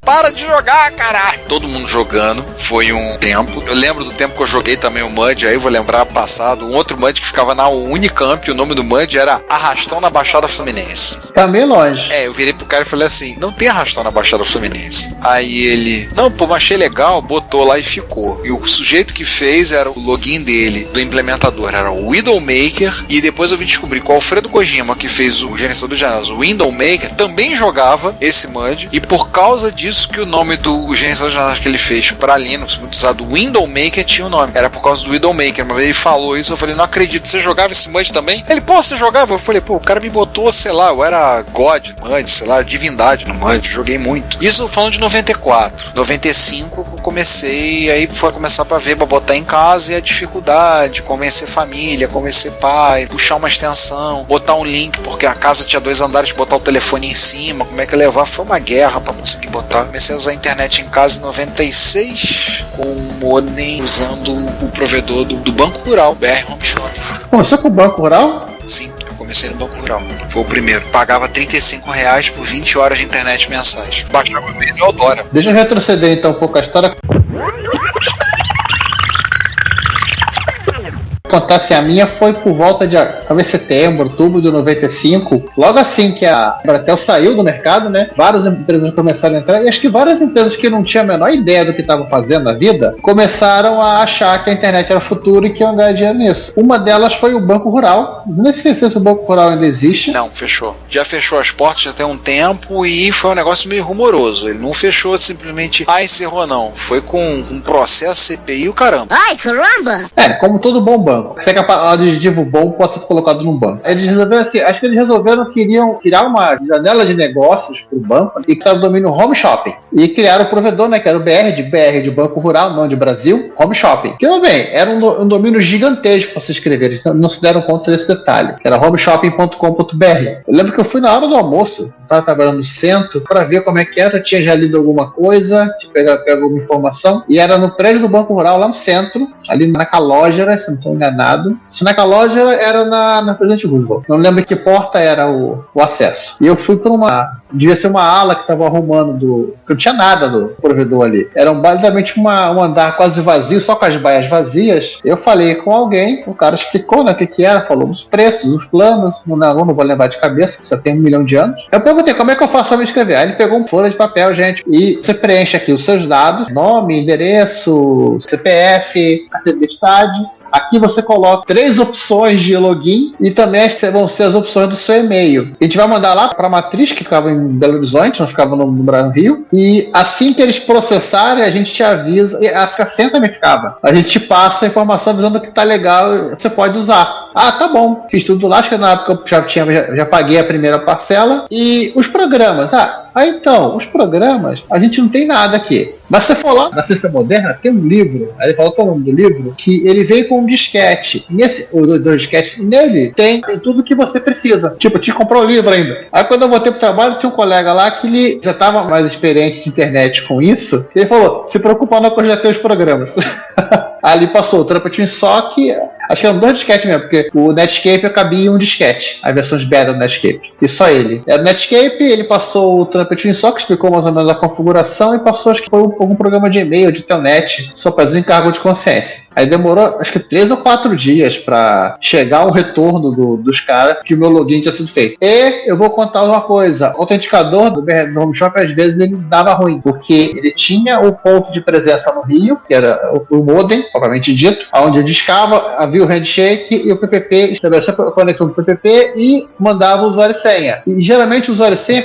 Para de jogar, caralho! Todo mundo jogando, foi um tempo. Eu lembro do tempo que eu joguei também o MUD, aí vou lembrar passado, um outro MUD que ficava na Unicamp, o nome do MUD era Arrastão na Baixada Fluminense. Tá meio longe. Eu virei pro cara e falei assim, não tem arrastão na Baixada Fluminense. Aí ele, não, pô, mas achei legal, botou lá e ficou. E o sujeito que fez era o login dele, do implementador, era o Widowmaker, e depois eu vim descobrir que o Alfredo Kojima, que fez o gerenciador de janelas, o Windowmaker, também jogava esse MUD, e por causa disso que o nome do gerenciador de janelas que ele fez para Linux, muito usado, Windowmaker, tinha o nome. Era por causa do Widowmaker, mas ele falou isso, eu falei, não acredito, você jogava esse MUD também? Ele, pô, você jogava? Eu falei, pô, o cara me botou, sei lá, eu era God MUD, sei lá, divindade no MUD, joguei muito. Isso falando de 94. 95 eu comecei, aí foi começar pra ver, pra botar em casa, e a dificuldade, convencer família, convencer pai, puxar uma extensão, botar um link, porque a casa tinha 2 andares, botar o telefone em cima, como é que levar? Foi uma guerra pra conseguir botar. Comecei a usar a internet em casa em 96, com o modem, usando o provedor do Banco Rural, BR Home Shop. Começou com o Banco Rural? Sim, eu comecei no Banco Rural. Foi o primeiro. Pagava R$35 por 20 horas de internet mensais. Baixava bem no Eudora. Deixa eu retroceder então um pouco a história. Acontece, a minha foi por volta de talvez setembro, outubro de 95, logo assim que a Embratel saiu do mercado, né? Várias empresas começaram a entrar, e acho que várias empresas que não tinham a menor ideia do que estavam fazendo na vida, começaram a achar que a internet era o futuro e que iam ganhar dinheiro nisso. Uma delas foi o Banco Rural. Não sei se o Banco Rural ainda existe. Não, fechou. Já fechou as portas já tem um tempo e foi um negócio meio rumoroso. Ele não fechou simplesmente, encerrou não. Foi com um processo CPI e o caramba. Ai, caramba! Como todo bom banco. Você quer o adjetivo bom pode ser colocado num banco. Eles resolveram assim, acho que eles resolveram que queriam criar uma janela de negócios para o banco e criar o domínio Home Shopping. E criaram o provedor, né, que era o BR de Banco Rural, não de Brasil, Home Shopping. Que, bem, era um domínio gigantesco para se escrever, então não se deram conta desse detalhe, que era homeshopping.com.br. Eu lembro que eu fui na hora do almoço, estava trabalhando no centro, para ver como é que era, tinha já lido alguma coisa, tinha pegado alguma informação, e era no prédio do Banco Rural, lá no centro, ali na Calógera, se não estou enganado. Se na Calógera era na Presidente Roosevelt. Não lembro que porta era o acesso. E eu fui para devia ser uma ala que estava arrumando que não tinha nada do provedor ali. Era basicamente um andar quase vazio, só com as baias vazias. Eu falei com alguém, o cara explicou, né, o que era, falou os preços, os planos, não vou lembrar de cabeça, que só tem 1 milhão de anos. Eu perguntei, como é que eu faço para me inscrever? Aí ele pegou uma folha de papel, gente, e você preenche aqui os seus dados, nome, endereço, CPF, carteira de identidade. Aqui você coloca 3 opções de login e também vão ser as opções do seu e-mail. A gente vai mandar lá para a matriz, que ficava em Belo Horizonte, não ficava no Rio. E assim que eles processarem, a gente te avisa. E a senha também ficava. A gente te passa a informação avisando que tá legal, você pode usar. Tá bom. Fiz tudo lá, acho que na época eu já paguei a primeira parcela. E os programas, então, os programas, a gente não tem nada aqui. Mas se você for lá na Ciência Moderna, tem um livro, aí ele falou qual é o nome do livro, que ele veio com um disquete. Dois disquetes, nele tem tudo que você precisa. Tipo, eu tinha que comprar o livro ainda. Aí quando eu voltei pro trabalho, tinha um colega lá que ele já estava mais experiente de internet com isso. Ele falou, se preocupa não que eu já tenho os programas. Ali passou o Trumpet Sock, acho que eram 2 disquetes mesmo, porque o Netscape cabia em um disquete, as versões beta do Netscape. E só ele. Era o Netscape, ele passou o Trumpet Sock, explicou mais ou menos a configuração e passou, acho que foi algum programa de e-mail, de telnet, só para desencargo de consciência. Aí demorou, acho que 3 ou 4 dias para chegar o retorno dos caras que o meu login tinha sido feito. E eu vou contar uma coisa, o autenticador do Home Shop às vezes ele dava ruim, porque ele tinha o ponto de presença no Rio, que era o modem, propriamente dito, onde discava, havia o handshake e o PPP, estabeleceu a conexão do PPP e mandava o usuário e senha. E geralmente o usuário e senha,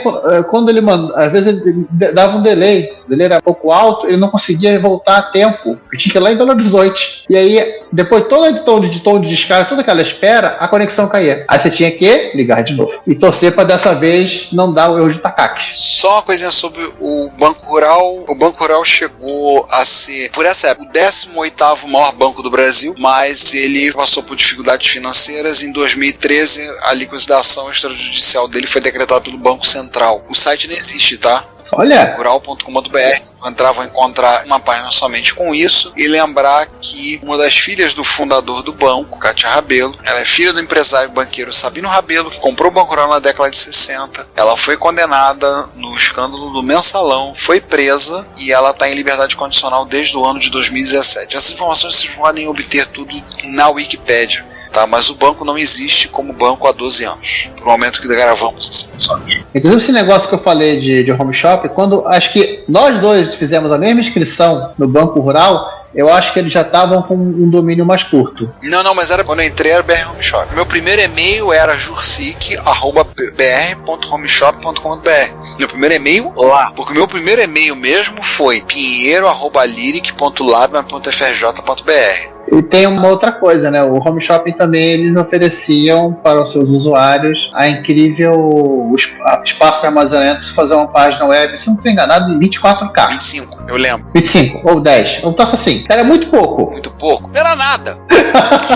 quando ele manda, às vezes ele dava um delay, o delay era um pouco alto, ele não conseguia voltar a tempo, porque tinha que ir lá em Belo Horizonte. E aí, depois todo de tom de descarga, toda aquela espera, a conexão caía. Aí você tinha que ligar de novo. E torcer para dessa vez não dar o erro de Takaki. Só uma coisinha sobre o Banco Rural. O Banco Rural chegou a ser, por essa época, o 18º maior banco do Brasil, mas ele passou por dificuldades financeiras. Em 2013, a liquidação extrajudicial dele foi decretada pelo Banco Central. O site não existe, tá? Olha! Rural.com.br, vão encontrar uma página somente com isso e lembrar que uma das filhas do fundador do banco, Cátia Rabelo, ela é filha do empresário banqueiro Sabino Rabelo, que comprou o Banco Rural na década de 60. Ela foi condenada no escândalo do Mensalão, foi presa e ela está em liberdade condicional desde o ano de 2017. Essas informações vocês podem obter tudo na Wikipédia. Tá, mas o banco não existe como banco há 12 anos, pro momento que gravamos esse episódio. Inclusive esse negócio que eu falei de Home Shop, quando acho que nós dois fizemos a mesma inscrição no Banco Rural, eu acho que eles já estavam com um domínio mais curto. Não, mas era quando eu entrei, era BR Home Shop. Meu primeiro e-mail era jursic@br.homeshop.com.br. Meu primeiro e-mail lá, porque o meu primeiro e-mail mesmo foi pinheiro@lyric.labman.frj.br. E tem uma outra coisa, né? O Home Shopping também eles ofereciam para os seus usuários a incrível espaço de armazenamento para fazer uma página web, se não estou enganado, em 24K. 25, eu lembro. 25 ou 10. Eu taço assim. Era muito pouco. Muito pouco. Não era nada.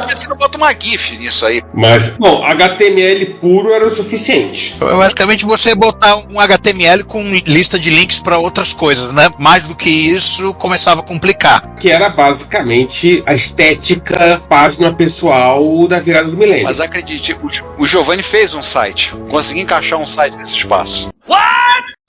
Você não bota uma GIF nisso aí. Mas, bom, HTML puro era o suficiente. Basicamente você botar um HTML com lista de links para outras coisas, né? Mais do que isso, começava a complicar. Que era basicamente a estética, página pessoal da virada do milênio. Mas acredite, o Giovanni fez um site. Consegui encaixar um site nesse espaço. What?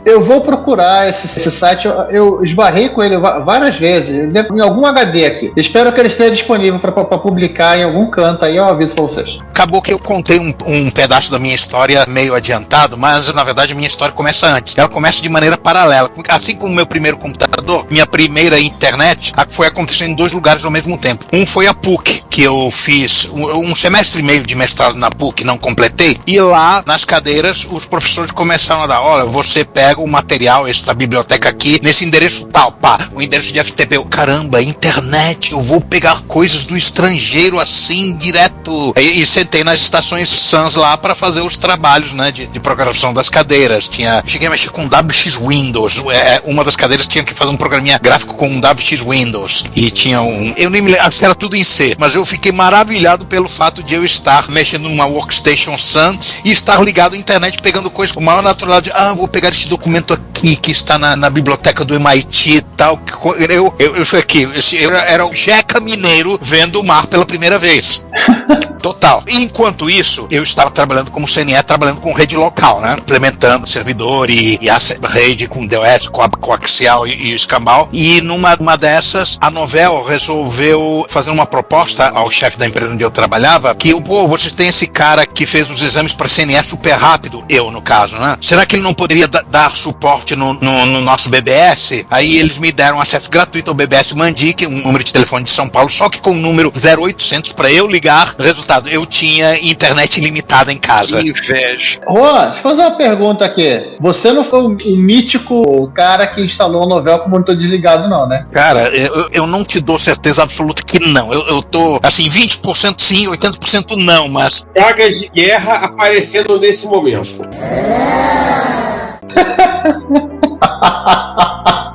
Eu vou procurar esse site, eu esbarrei com ele várias vezes, em algum HD aqui. Espero que ele esteja disponível para publicar em algum canto, aí eu aviso para vocês. Acabou que eu contei um pedaço da minha história meio adiantado, mas na verdade a minha história começa antes. Ela começa de maneira paralela. Assim como o meu primeiro computador, minha primeira internet foi acontecendo em 2 lugares ao mesmo tempo. Um foi a PUC, que eu fiz um semestre e meio de mestrado na PUC, não completei, e lá nas cadeiras os professores começaram a dar, olha, você pega o material, esta biblioteca aqui, nesse endereço tal, pá, o endereço de FTP, caramba, internet, eu vou pegar coisas do estrangeiro assim, direto, e sentei nas estações SANS lá para fazer os trabalhos, né, de programação das cadeiras. Cheguei a mexer com WX Windows, uma das cadeiras tinha que fazer um programinha gráfico com um WX Windows, e tinha eu nem me lembro, acho que era tudo em C, mas eu fiquei maravilhado pelo fato de eu estar mexendo numa workstation Sun e estar ligado à internet, pegando coisas com maior naturalidade. Vou pegar este documento aqui que está na biblioteca do MIT e tal. Eu fui aqui, eu era o Jeca Mineiro vendo o mar pela primeira vez. Total. Enquanto isso, eu estava trabalhando como CNE, trabalhando com rede local, né? Implementando servidor e a rede com DOS, coaxial e escambau. E numa dessas, a Novell resolveu fazer uma proposta ao chefe da empresa onde eu trabalhava, que, vocês têm esse cara que fez os exames para CNE super rápido, eu no caso, né? Será que ele não poderia dar suporte no nosso BBS? Aí eles me deram acesso gratuito ao BBS Mandic, um número de telefone de São Paulo, só que com o número 0800 para eu ligar. Resultado, eu tinha internet limitada em casa. Que inveja. Juan, deixa eu fazer uma pergunta aqui. Você não foi o mítico cara que instalou a Novell com o monitor desligado, não, né? Cara, eu não te dou certeza absoluta que não. Eu tô, assim, 20% sim, 80% não, mas... Pragas de guerra aparecendo nesse momento.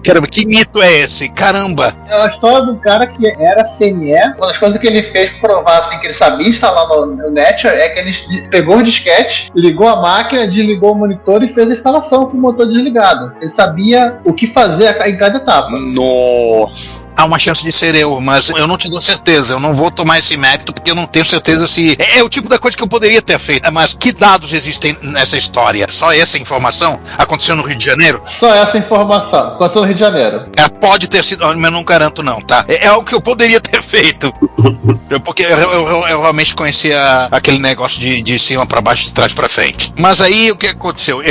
Caramba, que mito é esse? Caramba! É a história do cara que era CNE. Uma das coisas que ele fez pra provar assim, que ele sabia instalar no Netcher é que ele pegou o disquete, ligou a máquina, desligou o monitor e fez a instalação com o motor desligado. Ele sabia o que fazer em cada etapa. Nossa! Há uma chance de ser eu, mas eu não te dou certeza, eu não vou tomar esse mérito porque eu não tenho certeza se... É o tipo da coisa que eu poderia ter feito, mas que dados existem nessa história? Só essa informação? Aconteceu no Rio de Janeiro? Só essa informação, aconteceu no Rio de Janeiro. Pode ter sido, mas não garanto não, tá? É algo que eu poderia ter feito. Porque eu realmente conhecia aquele negócio de cima pra baixo, de trás pra frente. Mas aí o que aconteceu?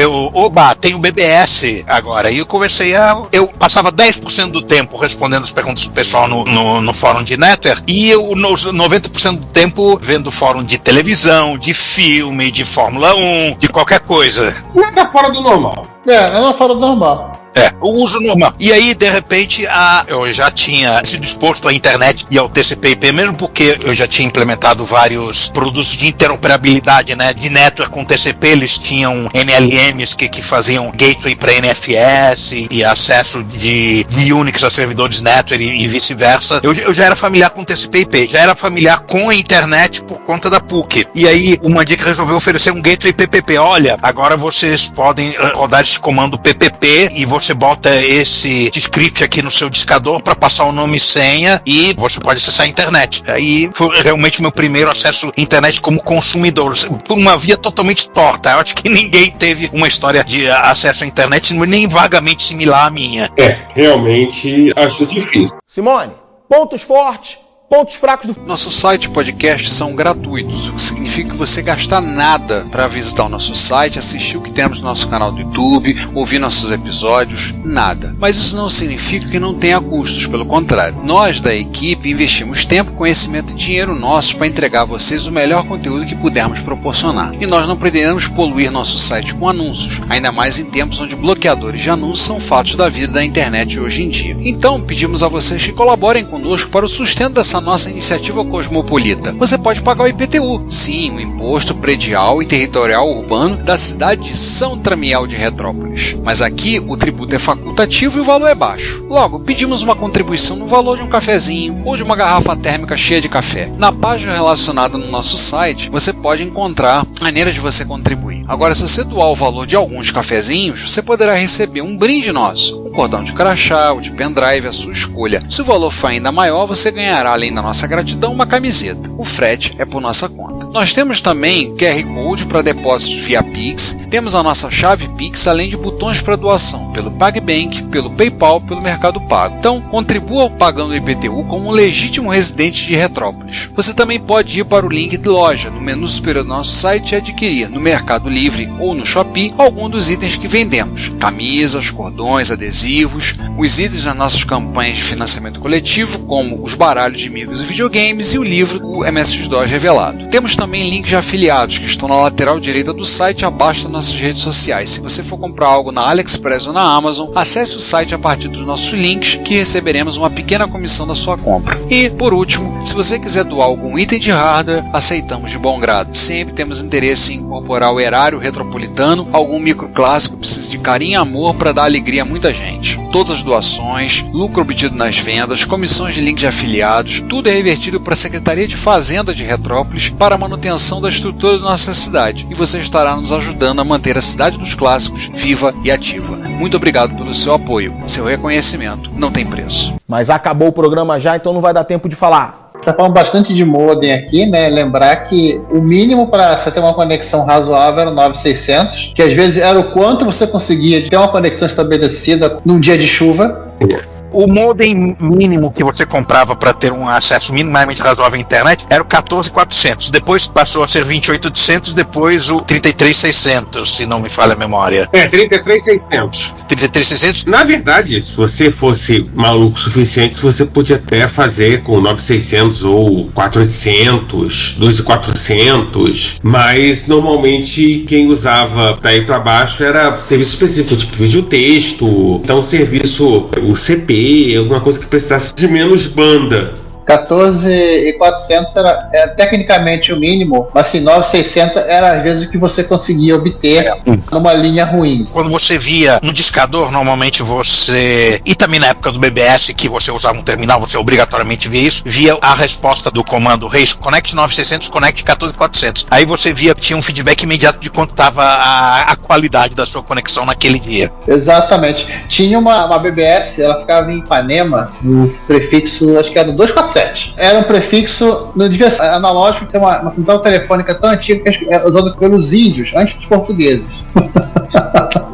Tem o BBS agora, e eu comecei eu passava 10% do tempo respondendo as perguntas do pessoal no fórum de Network, e eu 90% do tempo vendo fórum de televisão, de filme, de Fórmula 1, de qualquer coisa. Nada fora do normal. Nada fora do normal. O uso normal. E aí, de repente, eu já tinha sido exposto à internet e ao TCP/IP, mesmo porque eu já tinha implementado vários produtos de interoperabilidade, né? De network com TCP, eles tinham NLMs que faziam gateway para NFS e acesso de Unix a servidores network e vice-versa. Eu já era familiar com TCP/IP, já era familiar com a internet por conta da PUC. E aí, o Mandic resolveu oferecer um gateway PPP. Olha, agora vocês podem rodar esse comando PPP e você bota esse script aqui no seu discador para passar o nome e senha e você pode acessar a internet. Aí foi realmente o meu primeiro acesso à internet como consumidor, por uma via totalmente torta. Eu acho que ninguém teve uma história de acesso à internet nem vagamente similar à minha. Realmente acho difícil. Simone, pontos fortes, pontos fracos do... Nosso site e podcast são gratuitos, o que significa que você gastar nada para visitar o nosso site, assistir o que temos no nosso canal do YouTube, ouvir nossos episódios, nada. Mas isso não significa que não tenha custos, pelo contrário. Nós da equipe investimos tempo, conhecimento e dinheiro nossos para entregar a vocês o melhor conteúdo que pudermos proporcionar. E nós não pretendemos poluir nosso site com anúncios, ainda mais em tempos onde bloqueadores de anúncios são fatos da vida da internet hoje em dia. Então pedimos a vocês que colaborem conosco para o sustento dessa nossa iniciativa cosmopolita. Você pode pagar o IPTU, sim, o Imposto Predial e Territorial Urbano da cidade de São Tramiel de Retrópolis. Mas aqui o tributo é facultativo e o valor é baixo. Logo, pedimos uma contribuição no valor de um cafezinho ou de uma garrafa térmica cheia de café. Na página relacionada no nosso site, você pode encontrar maneiras de você contribuir. Agora, se você doar o valor de alguns cafezinhos, você poderá receber um brinde nosso, um cordão de crachá ou de pendrive, a sua escolha. Se o valor for ainda maior, você ganhará, além da nossa gratidão, uma camiseta. O frete é por nossa conta. Nós temos também QR Code para depósitos via Pix, temos a nossa chave Pix, além de botões para doação, pelo PagBank, pelo PayPal, pelo Mercado Pago. Então, contribua pagando o IPTU como um legítimo residente de Retrópolis. Você também pode ir para o link de loja, no menu superior do nosso site, e adquirir no Mercado Livre ou no Shopee algum dos itens que vendemos: camisas, cordões, adesivos, os itens das nossas campanhas de financiamento coletivo, como os baralhos de amigos e videogames e o livro do MSX2 revelado. Temos também links de afiliados que estão na lateral direita do site, abaixo das nossas redes sociais. Se você for comprar algo na AliExpress ou na Amazon, acesse o site a partir dos nossos links, que receberemos uma pequena comissão da sua compra. E, por último, se você quiser doar algum item de hardware, aceitamos de bom grado. Sempre temos interesse em incorporar o erário retropolitano, algum microclássico que precisa de carinho e amor para dar alegria a muita gente. Todas as doações, lucro obtido nas vendas, comissões de link de afiliados, tudo é revertido para a Secretaria de Fazenda de Retrópolis para a manutenção da estrutura da nossa cidade, e você estará nos ajudando a manter a Cidade dos Clássicos viva e ativa. Muito obrigado pelo seu apoio. Seu reconhecimento não tem preço. Mas acabou o programa já, então não vai dar tempo de falar. Tá falando bastante de modem aqui, né? Lembrar que o mínimo para você ter uma conexão razoável era o 9600, que às vezes era o quanto você conseguia ter uma conexão estabelecida num dia de chuva. O modem mínimo que você comprava para ter um acesso minimamente razoável à internet era o 14400. Depois passou a ser 28800, depois o 33600, se não me falha a memória. 33600. 33600? Na verdade, se você fosse maluco o suficiente, você podia até fazer com 9600 ou 4800, 2400, mas normalmente quem usava para ir para baixo era serviço específico, tipo vídeo texto, então serviço, o CP, alguma coisa que precisasse de menos banda. 14.400 era tecnicamente o mínimo, mas assim, 9.600 era às vezes o que você conseguia obter numa linha ruim. Quando você via no discador, normalmente você, e também na época do BBS, que você usava um terminal, você obrigatoriamente via isso, via a resposta do comando Reis, Connect 9600, Connect 14400. Aí você via, tinha um feedback imediato de quanto estava a qualidade da sua conexão naquele dia. Exatamente. Tinha uma BBS, ela ficava em Ipanema, no prefixo, acho que era do 247. Era um prefixo, não devia ser analógico, ser uma central telefônica tão antiga que era usada pelos índios, antes dos portugueses.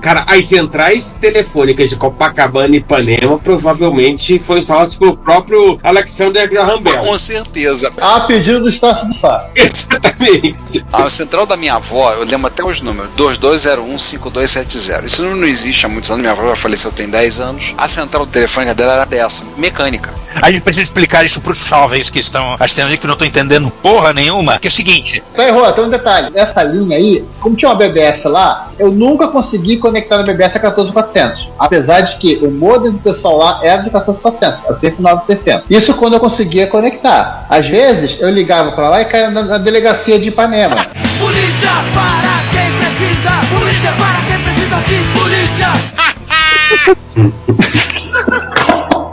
Cara, as centrais telefônicas de Copacabana e Ipanema provavelmente foram instaladas pelo próprio Alexander Graham Bell. Com certeza. A pedido do Estácio do Sá. Exatamente. A central da minha avó, eu lembro até os números, 2201-5270. Esse número não existe há muitos anos, minha avó já faleceu tem 10 anos. A central telefônica dela era dessa, mecânica. A gente precisa explicar isso para os jovens que estão assistindo que não estão entendendo porra nenhuma, que é o seguinte... Tá errado, tem um detalhe. Essa linha aí, como tinha uma BBS lá, eu nunca consegui conectar na BBS a 14400. Apesar de que o modem do pessoal lá era de 14400, era sempre 9600. Isso quando eu conseguia conectar. Às vezes, eu ligava pra lá e caía na delegacia de Ipanema. Polícia para quem precisa! Polícia para quem precisa de polícia!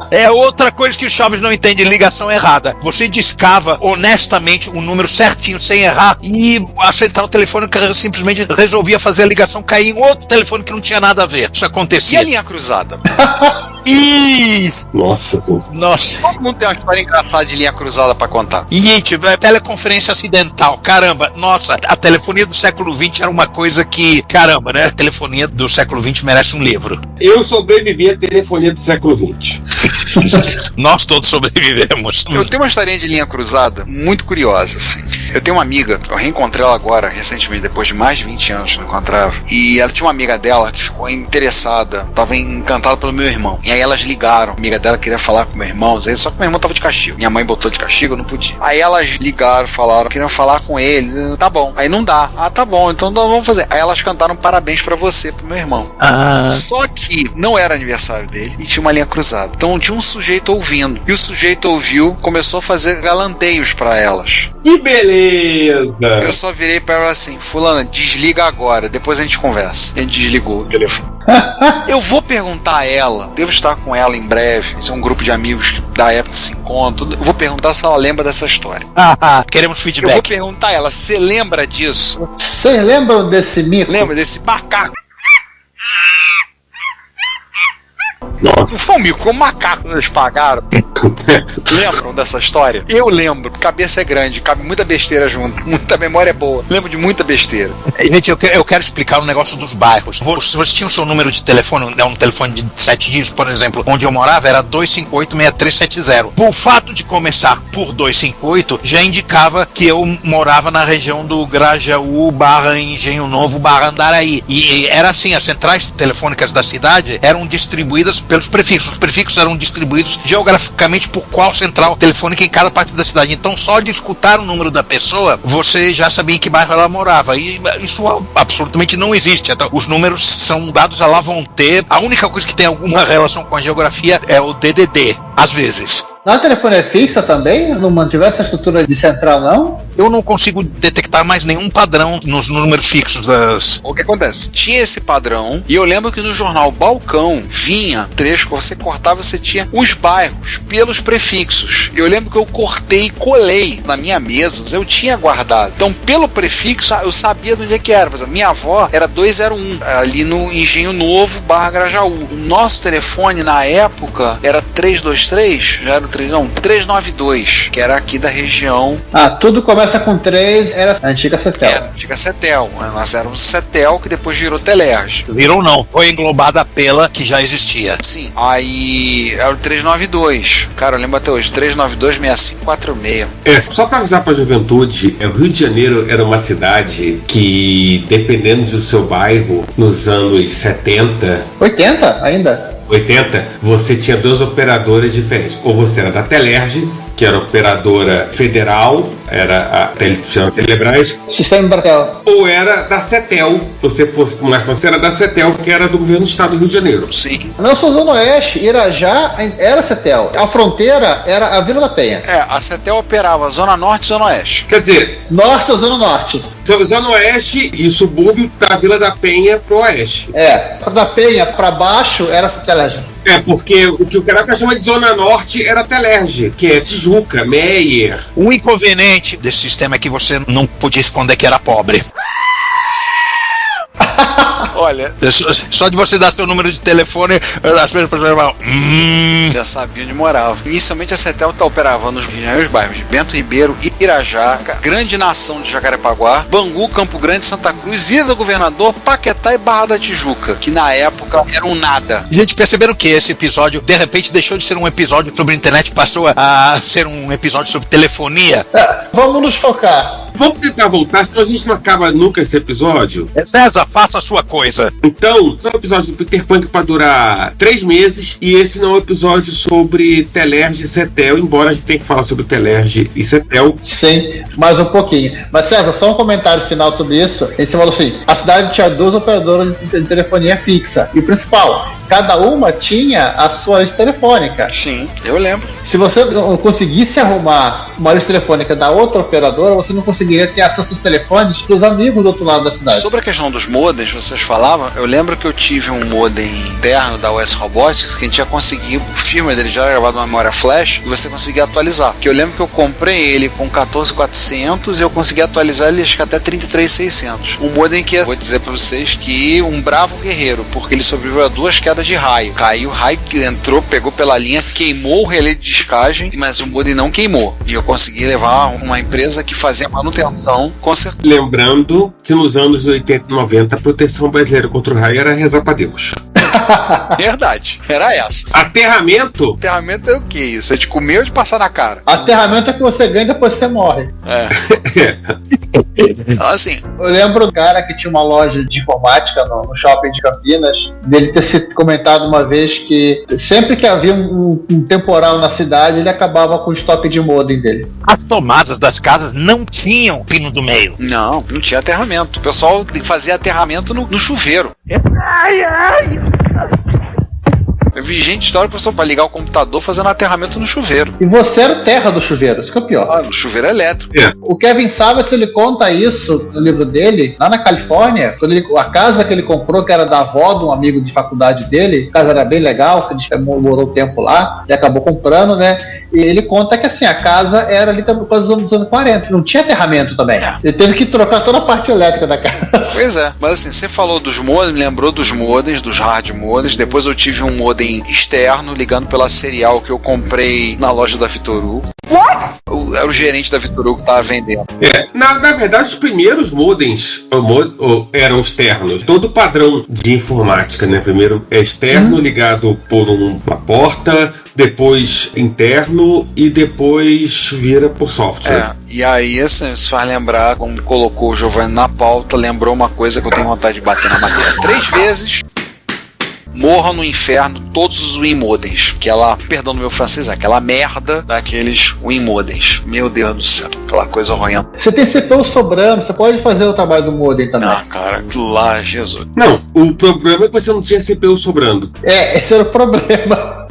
É outra coisa que os jovens não entendem, ligação errada. Você discava honestamente o número certinho, sem errar, e a central telefônica simplesmente resolvia fazer a ligação cair em outro telefone que não tinha nada a ver. Isso acontecia. E a linha cruzada? Isso! Nossa. Todo mundo tem uma história engraçada de linha cruzada pra contar. Gente, teleconferência acidental. Caramba, nossa, a telefonia do século XX era uma coisa que, caramba, né? A telefonia do século XX merece um livro. Eu sobrevivi à telefonia do século XX. Nós todos sobrevivemos. Eu tenho uma historinha de linha cruzada muito curiosa, assim. Eu tenho uma amiga, eu reencontrei ela agora, recentemente, depois de mais de 20 anos que eu não encontrava. E ela tinha uma amiga dela que ficou interessada, tava encantada pelo meu irmão. E aí elas ligaram, a amiga dela queria falar com meu irmão, só que meu irmão tava de castigo. Minha mãe botou de castigo, eu não podia. Aí elas ligaram, falaram, queriam falar com ele. Tá bom. Aí não dá. Ah, tá bom, então nós vamos fazer. Aí elas cantaram parabéns pra você, pro meu irmão. Só que não era aniversário dele e tinha uma linha cruzada. Então tinha um sujeito ouvindo. E o sujeito ouviu, começou a fazer galanteios pra elas. Que beleza! Eu só virei pra ela assim, fulana, desliga agora, depois a gente conversa. E a gente desligou o telefone. Eu vou perguntar a ela, devo estar com ela em breve, é um grupo de amigos da época que se encontram, eu vou perguntar se ela lembra dessa história. Queremos feedback. Eu vou perguntar a ela, você lembra disso? Vocês lembram desse mico? Lembra desse macaco? Nossa. Não foi um mico, foi um macaco que eles pagaram. Lembram dessa história? Eu lembro. Cabeça é grande, cabe muita besteira junto. Muita memória é boa. Lembro de muita besteira. Gente, eu quero explicar o negócio dos bairros. Se você tinha o seu número de telefone, um telefone de 7 dígitos, por exemplo, onde eu morava era 258-6370. Por fato de começar por 258, já indicava que eu morava na região do Grajaú / Engenho Novo / Andaraí. E era assim, as centrais telefônicas da cidade eram distribuídas pelos prefixos. Os prefixos eram distribuídos geograficamente por qual central telefônica em cada parte da cidade. Então, só de escutar o número da pessoa, você já sabia em que bairro ela morava. E isso absolutamente não existe. Então, os números são dados à Lavonté. A única coisa que tem alguma relação com a geografia é o DDD, às vezes. Na telefonia fixa também? Não mantiver essa estrutura de central, não? Eu não consigo detectar mais nenhum padrão nos números fixos das... O que acontece? Tinha esse padrão, e eu lembro que no jornal Balcão vinha trecho que você cortava, você tinha os bairros pelos prefixos. Eu lembro que eu cortei e colei na minha mesa, eu tinha guardado. Então, pelo prefixo, eu sabia de onde é que era. Por exemplo, minha avó era 201, ali no Engenho Novo / Grajaú. O nosso telefone, na época, era 323, já era o 392, que era aqui da região. Tudo começa com 3, era a antiga Cetel. Era a antiga Cetel. Nós éramos Cetel, que depois virou Telerge. Virou não, foi englobada pela que já existia. Sim, aí era o 392. Cara, eu lembro até hoje, 392-6546. Só para avisar para a juventude, o Rio de Janeiro era uma cidade que, dependendo do seu bairro, nos anos 70... 80 ainda? 80, você tinha duas operadoras diferentes. Ou você era da Telerge, que era operadora federal, era a Telebrás. Sistema Bratel. Ou era da Cetel, você era da Cetel, que era do governo do estado do Rio de Janeiro. Sim. Não, sou Zona Oeste, Irajá era Cetel. A fronteira era a Vila da Penha. A Cetel operava Zona Norte e Zona Oeste. Quer dizer... Norte ou Zona Norte? Zona Oeste e subúrbio da Vila da Penha pro oeste. Da Penha pra baixo era Telerge. Porque o que o Caraca chama de Zona Norte era Telerge, que é Tijuca, Meyer. O inconveniente desse sistema é que você não podia esconder que era pobre. Olha, só de você dar seu número de telefone, as pessoas falavam, já sabia onde morava. Inicialmente a Cetel operava nos bairros de Bento Ribeiro, Irajá, Grande Nação de Jacarepaguá, Bangu, Campo Grande, Santa Cruz, Ilha do Governador, Paquetá e Barra da Tijuca, que na época eram nada. Gente, perceberam que esse episódio, de repente, deixou de ser um episódio sobre internet, passou a ser um episódio sobre telefonia? Vamos nos focar. Vamos tentar voltar, senão a gente não acaba nunca esse episódio. César, faça a sua coisa. Então, é um episódio do Peter Pan que vai durar 3 meses, e esse não é um episódio sobre Telerge e Cetel, embora a gente tenha que falar sobre Telerge e Cetel. Sim, mais um pouquinho. Mas César, só um comentário final sobre isso. A gente falou assim, a cidade tinha 2 operadoras de telefonia fixa, e o principal, cada uma tinha a sua lista telefônica. Sim, eu lembro. Se você não conseguisse arrumar uma lista telefônica da outra operadora, você não conseguiria ter acesso aos telefones dos amigos do outro lado da cidade. Sobre a questão dos modems, vocês falavam, eu lembro que eu tive um modem interno da US Robotics que a gente ia conseguir, o firmware dele já era gravado numa memória flash e você conseguia atualizar. Que eu lembro que eu comprei ele com 14.400 e eu consegui atualizar ele acho que até 33.600. Um modem que, vou dizer pra vocês, que um bravo guerreiro, porque ele sobreviveu a 2 quedas de raio. Caiu o raio que entrou, pegou pela linha, queimou o relé de descagem, mas o modem não queimou. E eu consegui levar uma empresa que fazia manutenção, consertou. Lembrando que nos anos 80 e 90 a proteção brasileira contra o raio era rezar pra Deus. Verdade, era essa. Aterramento? Aterramento é o que isso? É de comer ou de passar na cara? Aterramento é que você ganha e depois você morre. Então, assim, eu lembro do cara que tinha uma loja de informática no shopping de Campinas, dele ter se comentado uma vez que sempre que havia um temporal na cidade, ele acabava com o estoque de modem dele. As tomadas das casas não tinham pino do meio. Não tinha aterramento. O pessoal fazia aterramento no chuveiro. Eu vi gente história pessoal para ligar o computador fazendo aterramento no chuveiro. E você era terra do chuveiro, isso que é o pior. No chuveiro elétrico. O Kevin Sabat, ele conta isso no livro dele, lá na Califórnia, quando a casa que ele comprou, que era da avó de um amigo de faculdade dele, a casa era bem legal, que ele morou tempo lá, e acabou comprando, né? E ele conta que assim, a casa era ali quase dos anos 40, não tinha aterramento também. Ele teve que trocar toda a parte elétrica da casa. Pois é, mas assim, você falou dos modems, lembrou dos modems, dos hard modems, depois eu tive um modem modem externo ligando pela serial que eu comprei na loja da Vitoru. Era o gerente da Vitoru que estava vendendo. Na verdade, os primeiros modems eram externos. Todo padrão de informática, né? Primeiro é externo, ligado por uma porta, depois interno e depois vira por software. E aí, assim, isso faz lembrar, como colocou o Giovanni na pauta, lembrou uma coisa que eu tenho vontade de bater na madeira 3 vezes. Morram no inferno todos os Winmodems. Perdão no meu francês, aquela merda daqueles Winmodems. Meu Deus do céu, aquela coisa roendo. Você tem CPU sobrando, você pode fazer o trabalho do modem também. Ah, cara, aquilo lá, Jesus. Não, o problema é que você não tinha CPU sobrando. Esse era o problema.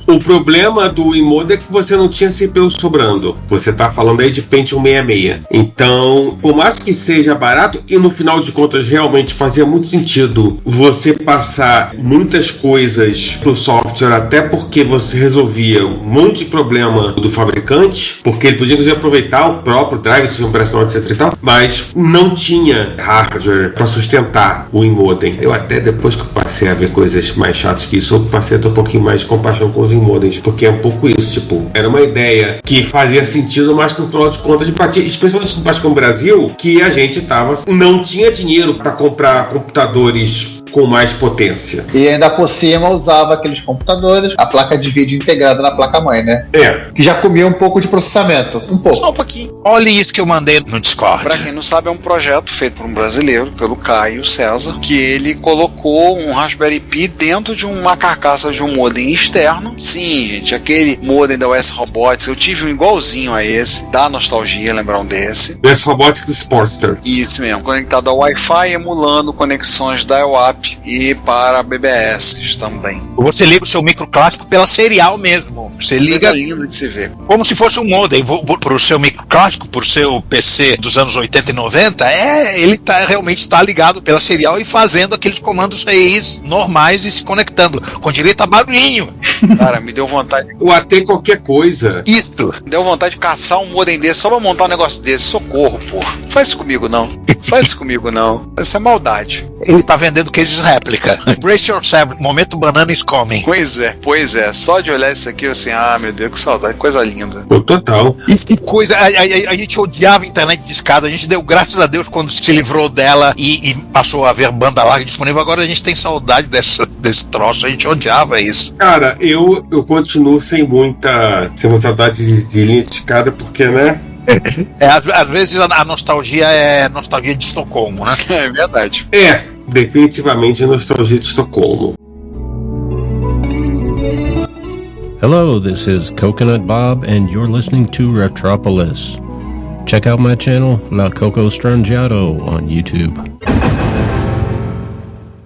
O problema do Winmodem é que você não tinha CPU sobrando. Você tá falando aí de Pentium 66. Então, por mais que seja barato, e no final de contas realmente fazia muito sentido você passar muitas coisas pro software, até porque você resolvia um monte de problema do fabricante, porque ele podia inclusive aproveitar o próprio drive do sistema operacional, etc e tal, mas não tinha hardware para sustentar o Winmodem. Eu até depois que eu passei a ver coisas mais chatas que isso, eu passei a ter um pouquinho mais de compaixão com os Winmodems, porque é um pouco isso, tipo, era uma ideia que fazia sentido, mas que no final de contas batia, especialmente no Bascom Brasil, que a gente não tinha dinheiro para comprar computadores com mais potência. E ainda por cima usava aqueles computadores, a placa de vídeo integrada na placa-mãe, né? Que já comia um pouco de processamento. Um pouco. Só um pouquinho. Olha isso que eu mandei no Discord. Pra quem não sabe, é um projeto feito por um brasileiro, pelo Caio César, que ele colocou um Raspberry Pi dentro de uma carcaça de um modem externo. Sim, gente, aquele modem da US Robotics, eu tive um igualzinho a esse, dá nostalgia lembrar um desse. US Robotics Sportster. Isso mesmo, conectado ao Wi-Fi, emulando conexões dial-up e para BBS também. Você liga o seu microclássico pela serial mesmo. Você liga lindo de se ver. Como se fosse um modem pro seu microclássico, pro seu PC dos anos 80 e 90, ele realmente está ligado pela serial e fazendo aqueles comandos RIs normais e se conectando, com direito a barulhinho. Cara, me deu vontade. Ou até qualquer coisa. Isso. Deu vontade de caçar um modem desse só pra montar um negócio desse. Socorro, pô. Faz isso comigo não. Faz isso comigo não. Isso é maldade. Ele está vendendo cases réplica. Brace yourself, momento banana is coming. Pois é. Só de olhar isso aqui, assim, meu Deus, que saudade, coisa linda. Total. E que coisa, a gente odiava a internet de escada, a gente deu graças a Deus quando se livrou dela e passou a haver banda larga disponível. Agora a gente tem saudade desse troço, a gente odiava isso. Cara, eu continuo sem muita saudade de linha de escada, porque, né? Às vezes a nostalgia é nostalgia de Estocolmo, né? É verdade. Definitivamente nostalgia de Estocolmo. Hello, this is Coconut Bob, and you're listening to Retropolis. Check out my channel, La Coco Strangiato, on YouTube.